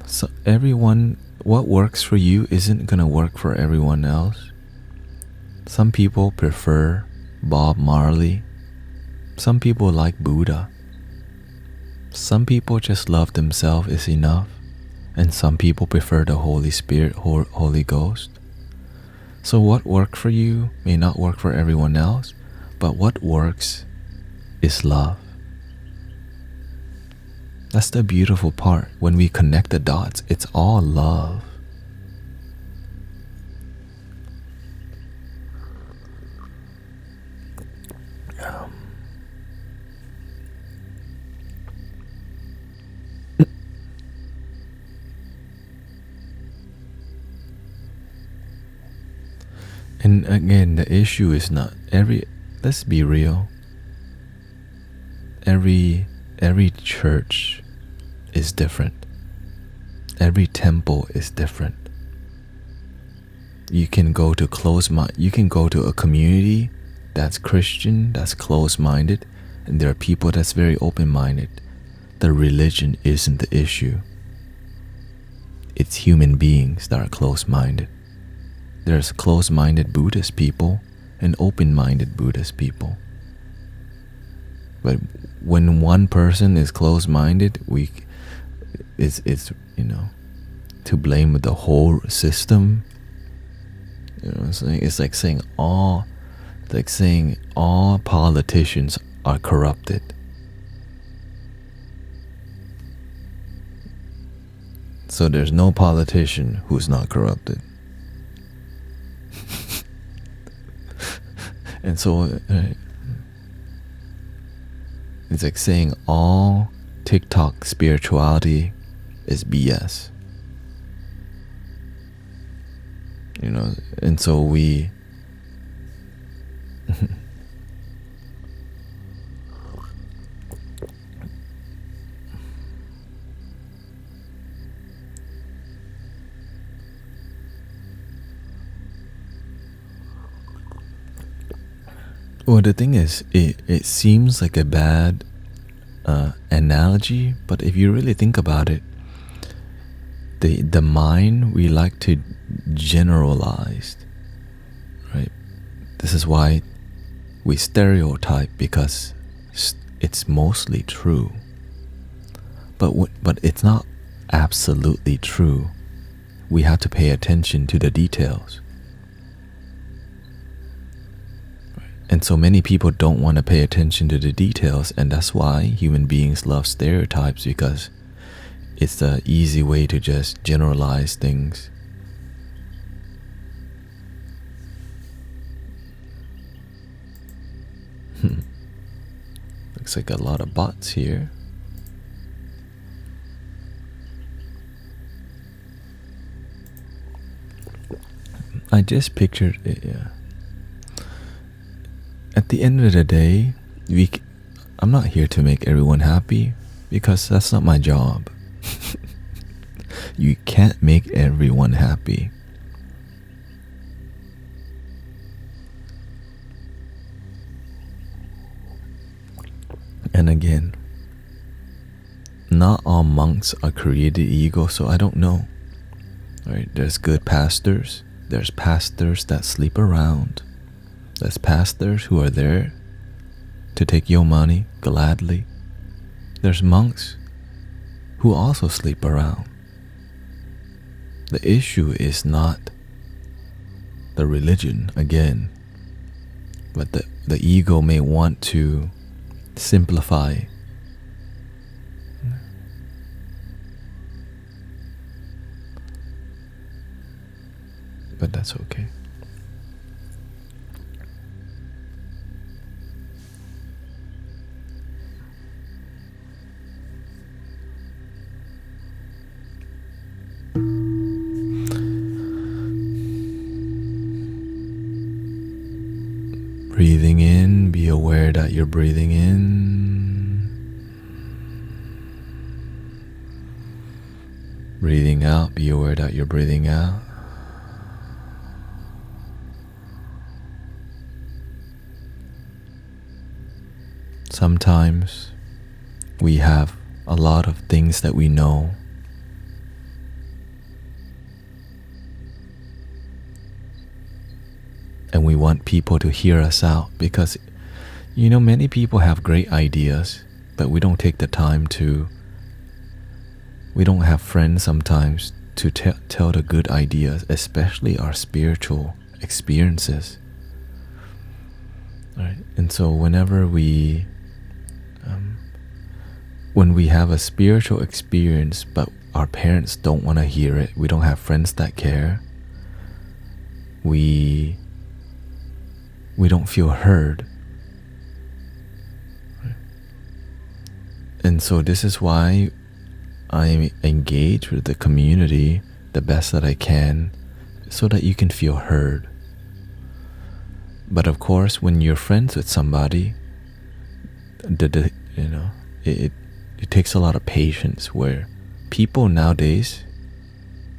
So everyone, what works for you isn't gonna work for everyone else. Some people prefer Bob Marley. Some people like Buddha. Some people just love themselves is enough. And some people prefer the Holy Spirit, Holy Ghost. So what worked for you may not work for everyone else, but what works is love. That's the beautiful part. When we connect the dots, it's all love. And again, the issue is not let's be real. Every church is different. Every temple is different. You can go to a community that's Christian, that's closed-minded, and there are people that's very open-minded. The religion isn't the issue. It's human beings that are closed-minded. There's closed-minded Buddhist people and open-minded Buddhist people. But when one person is closed-minded, it's to blame the whole system. It's like saying all politicians are corrupted. So there's no politician who's not corrupted. And so it's like saying all TikTok spirituality is BS. And so we Well, the thing is, it seems like a bad analogy, but if you really think about it, the mind, we like to generalize, right? This is why we stereotype, because it's mostly true, but it's not absolutely true. We have to pay attention to the details. And so many people don't want to pay attention to the details, and that's why human beings love stereotypes, because it's the easy way to just generalize things. Looks like a lot of bots here. I just pictured it, yeah. At the end of the day, I'm not here to make everyone happy, because that's not my job. You can't make everyone happy. And again, not all monks are created equal, so I don't know. Right? There's good pastors. There's pastors that sleep around. There's pastors who are there to take your money gladly. There's monks who also sleep around. The issue is not the religion, again, but the ego may want to simplify. But that's okay. Breathing in, be aware that you're breathing in. Breathing out, be aware that you're breathing out. Sometimes we have a lot of things that we know, and we want people to hear us out, because many people have great ideas, but we don't take the time to, we don't have friends sometimes to tell the good ideas, especially our spiritual experiences. Right? And so whenever when we have a spiritual experience, but our parents don't want to hear it, we don't have friends that care, we don't feel heard. And so this is why I engage with the community the best that I can, so that you can feel heard. But of course, when you're friends with somebody, it takes a lot of patience, where people nowadays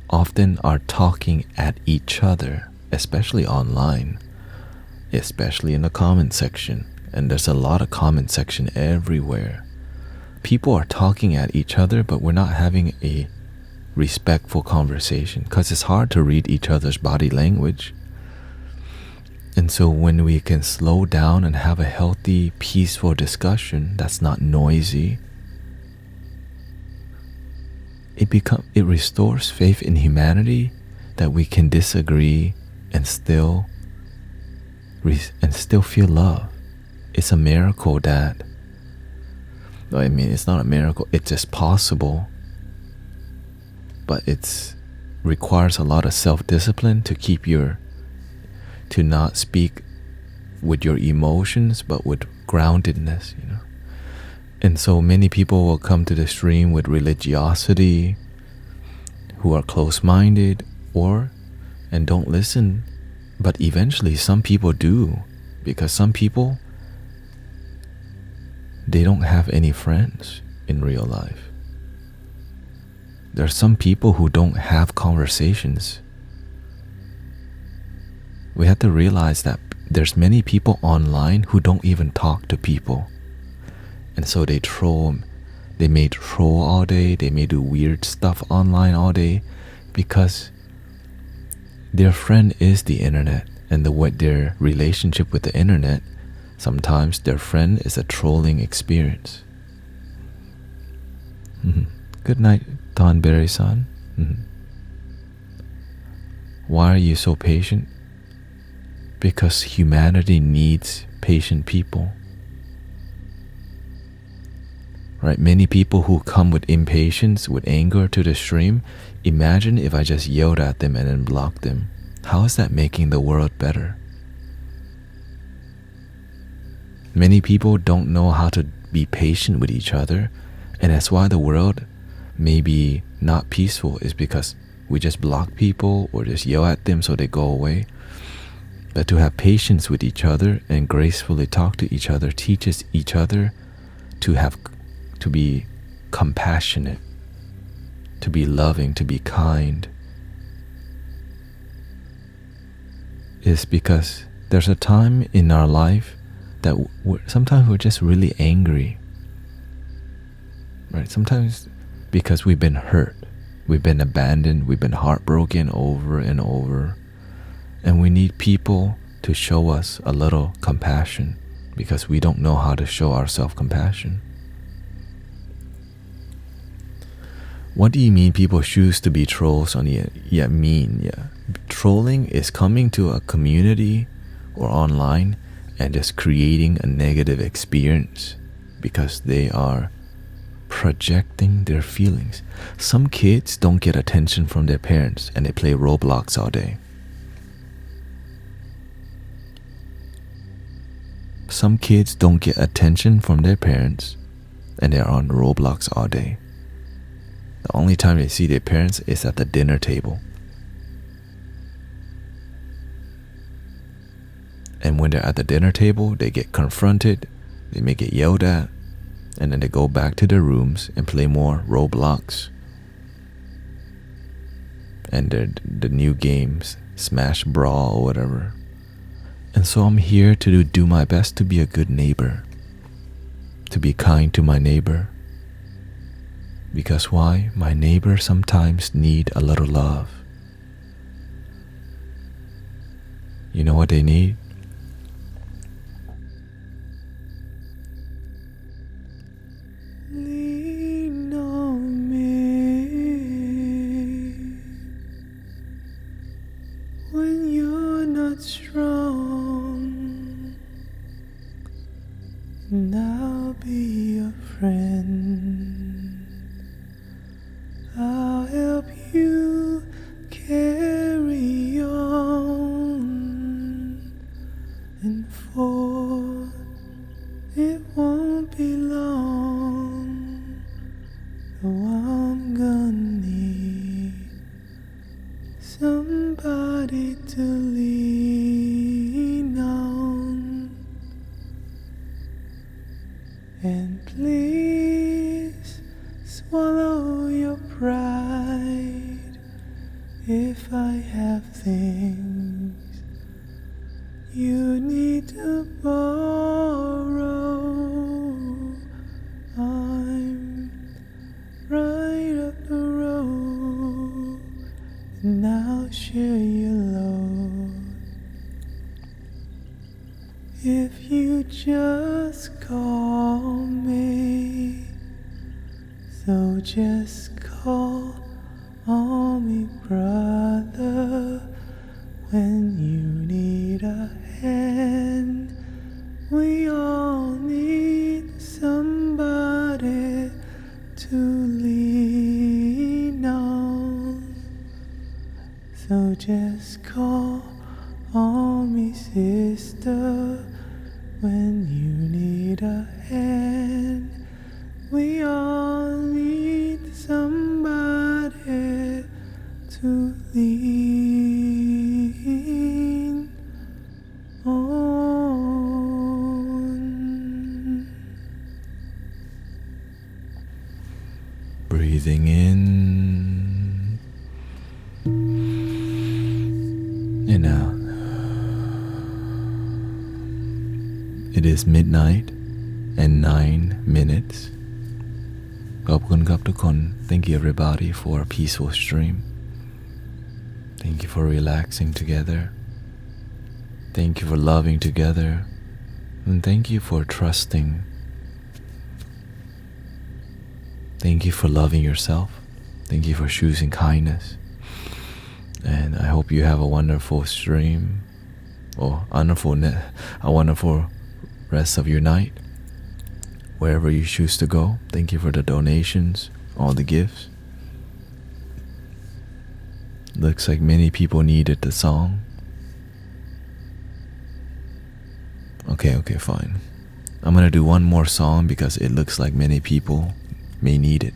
often are talking at each other, especially online, especially in the comment section. And there's a lot of comment section everywhere. People are talking at each other, but we're not having a respectful conversation, because it's hard to read each other's body language. And so when we can slow down and have a healthy, peaceful discussion that's not noisy, it restores faith in humanity, that we can disagree and still feel love. It's a miracle that, it's not a miracle, it's just possible, but it requires a lot of self-discipline to not speak with your emotions, but with groundedness, And so many people will come to the stream with religiosity, who are close-minded and don't listen. But eventually some people do, because some people, they don't have any friends in real life. There are some people who don't have conversations. We have to realize that there's many people online who don't even talk to people. And so they troll. They may troll all day. They may do weird stuff online all day because their friend is the internet. And their relationship with the internet, sometimes their friend is a trolling experience. Good night, Thornberry-san. Why are you so patient? Because humanity needs patient people. Right? Many people who come with impatience, with anger to the stream, imagine if I just yelled at them and then blocked them. How is that making the world better? Many people don't know how to be patient with each other, and that's why the world may be not peaceful, is because we just block people or just yell at them so they go away. But to have patience with each other and gracefully talk to each other teaches each other to be compassionate, to be loving, to be kind. Is because there's a time in our life that sometimes we're just really angry, right? Sometimes because we've been hurt, we've been abandoned, we've been heartbroken over and over, and we need people to show us a little compassion because we don't know how to show ourselves compassion. What do you mean people choose to be trolls on the trolling is coming to a community or online and just creating a negative experience because they are projecting their feelings. Some kids don't get attention from their parents and they play Roblox all day. Some kids don't get attention from their parents and they're on Roblox all day. The only time they see their parents is at the dinner table. And when they're at the dinner table, they get confronted, they may get yelled at, and then they go back to their rooms and play more Roblox and the new games, Smash Brawl or whatever. And so I'm here to do my best to be a good neighbor, to be kind to my neighbor. Because why? My neighbor sometimes need a little love. You know what they need? Lean on me when you're not strong, and I'll be your friend. I'll help you carry on, and for it won't be long, though I'm gonna need somebody to lean on. And please swallow your pride if I have things you need to borrow. I'm right up the road, and I'll share your load if you just call me. So just call on me, brother, when you need a hand. We all need somebody to lean on. So just call on me, sister, when you need a hand. We all need somebody to lean on. Breathing in and out. It is midnight and 9 minutes. ขอบคุณครับทุกคน Thank you everybody for a peaceful stream. Thank you for relaxing together. Thank you for loving together. And thank you for trusting. Thank you for loving yourself. Thank you for choosing kindness. And I hope you have a wonderful stream or a wonderful rest of your night. Wherever you choose to go, thank you for the donations, all the gifts. Looks like many people needed the song. Okay, fine. I'm gonna do one more song because it looks like many people may need it.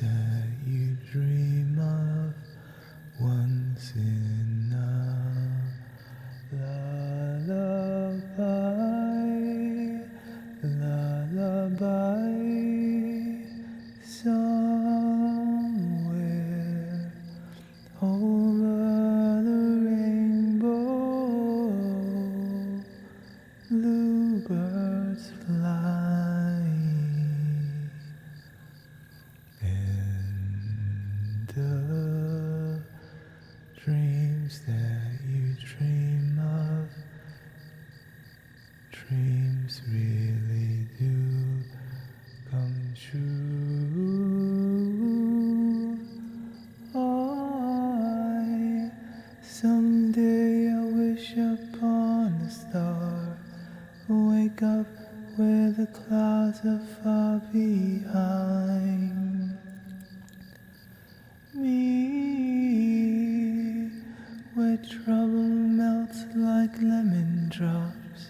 That you dream of once in a lullaby, somewhere over the rainbow, bluebirds fly. The dreams that you dream of, dreams really do come true. Someday I wish upon a star, wake up where the clouds are far behind me, where trouble melts like lemon drops.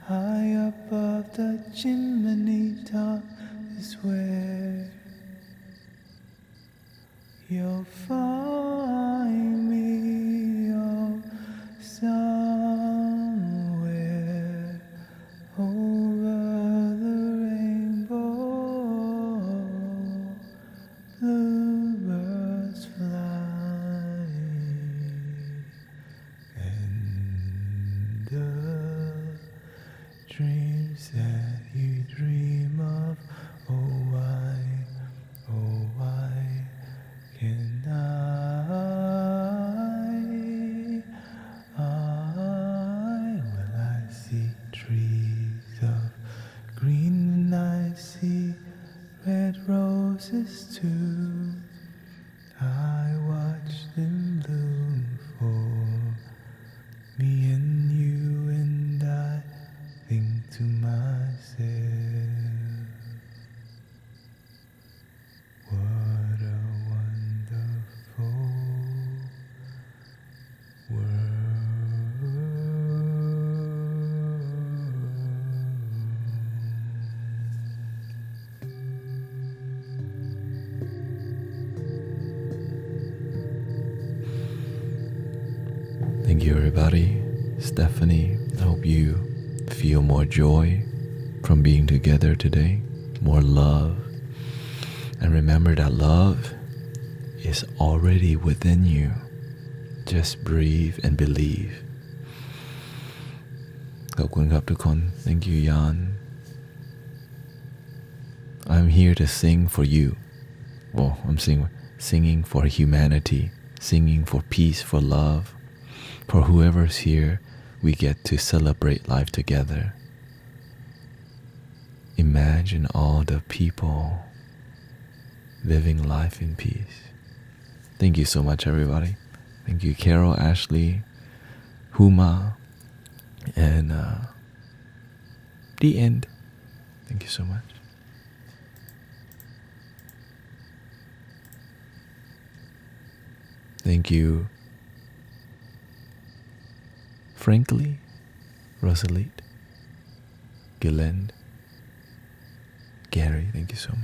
High above the chimney top is where you'll find me. Oh, somewhere over the rainbow, bluebirds fly, and the dreams that you dream of, oh why can well I see trees of green and I see red roses too. I watch them bloom for me and you, and I think to myself, what a wonderful world. Thank you everybody. Stephanie, I hope you feel more joy from being together today, more love. And remember that love is already within you. Just breathe and believe. ขอบคุณครับทุกคน Thank you Yan. I'm here to sing for you. Well, I'm singing for humanity, singing for peace, for love, for whoever's here. We get to celebrate life together. Imagine all the people living life in peace. Thank you so much, everybody. Thank you, Carol, Ashley, Huma, and the end. Thank you so much. Thank you, Frankly, Rosalie, Gillen, Gary. Thank you so much.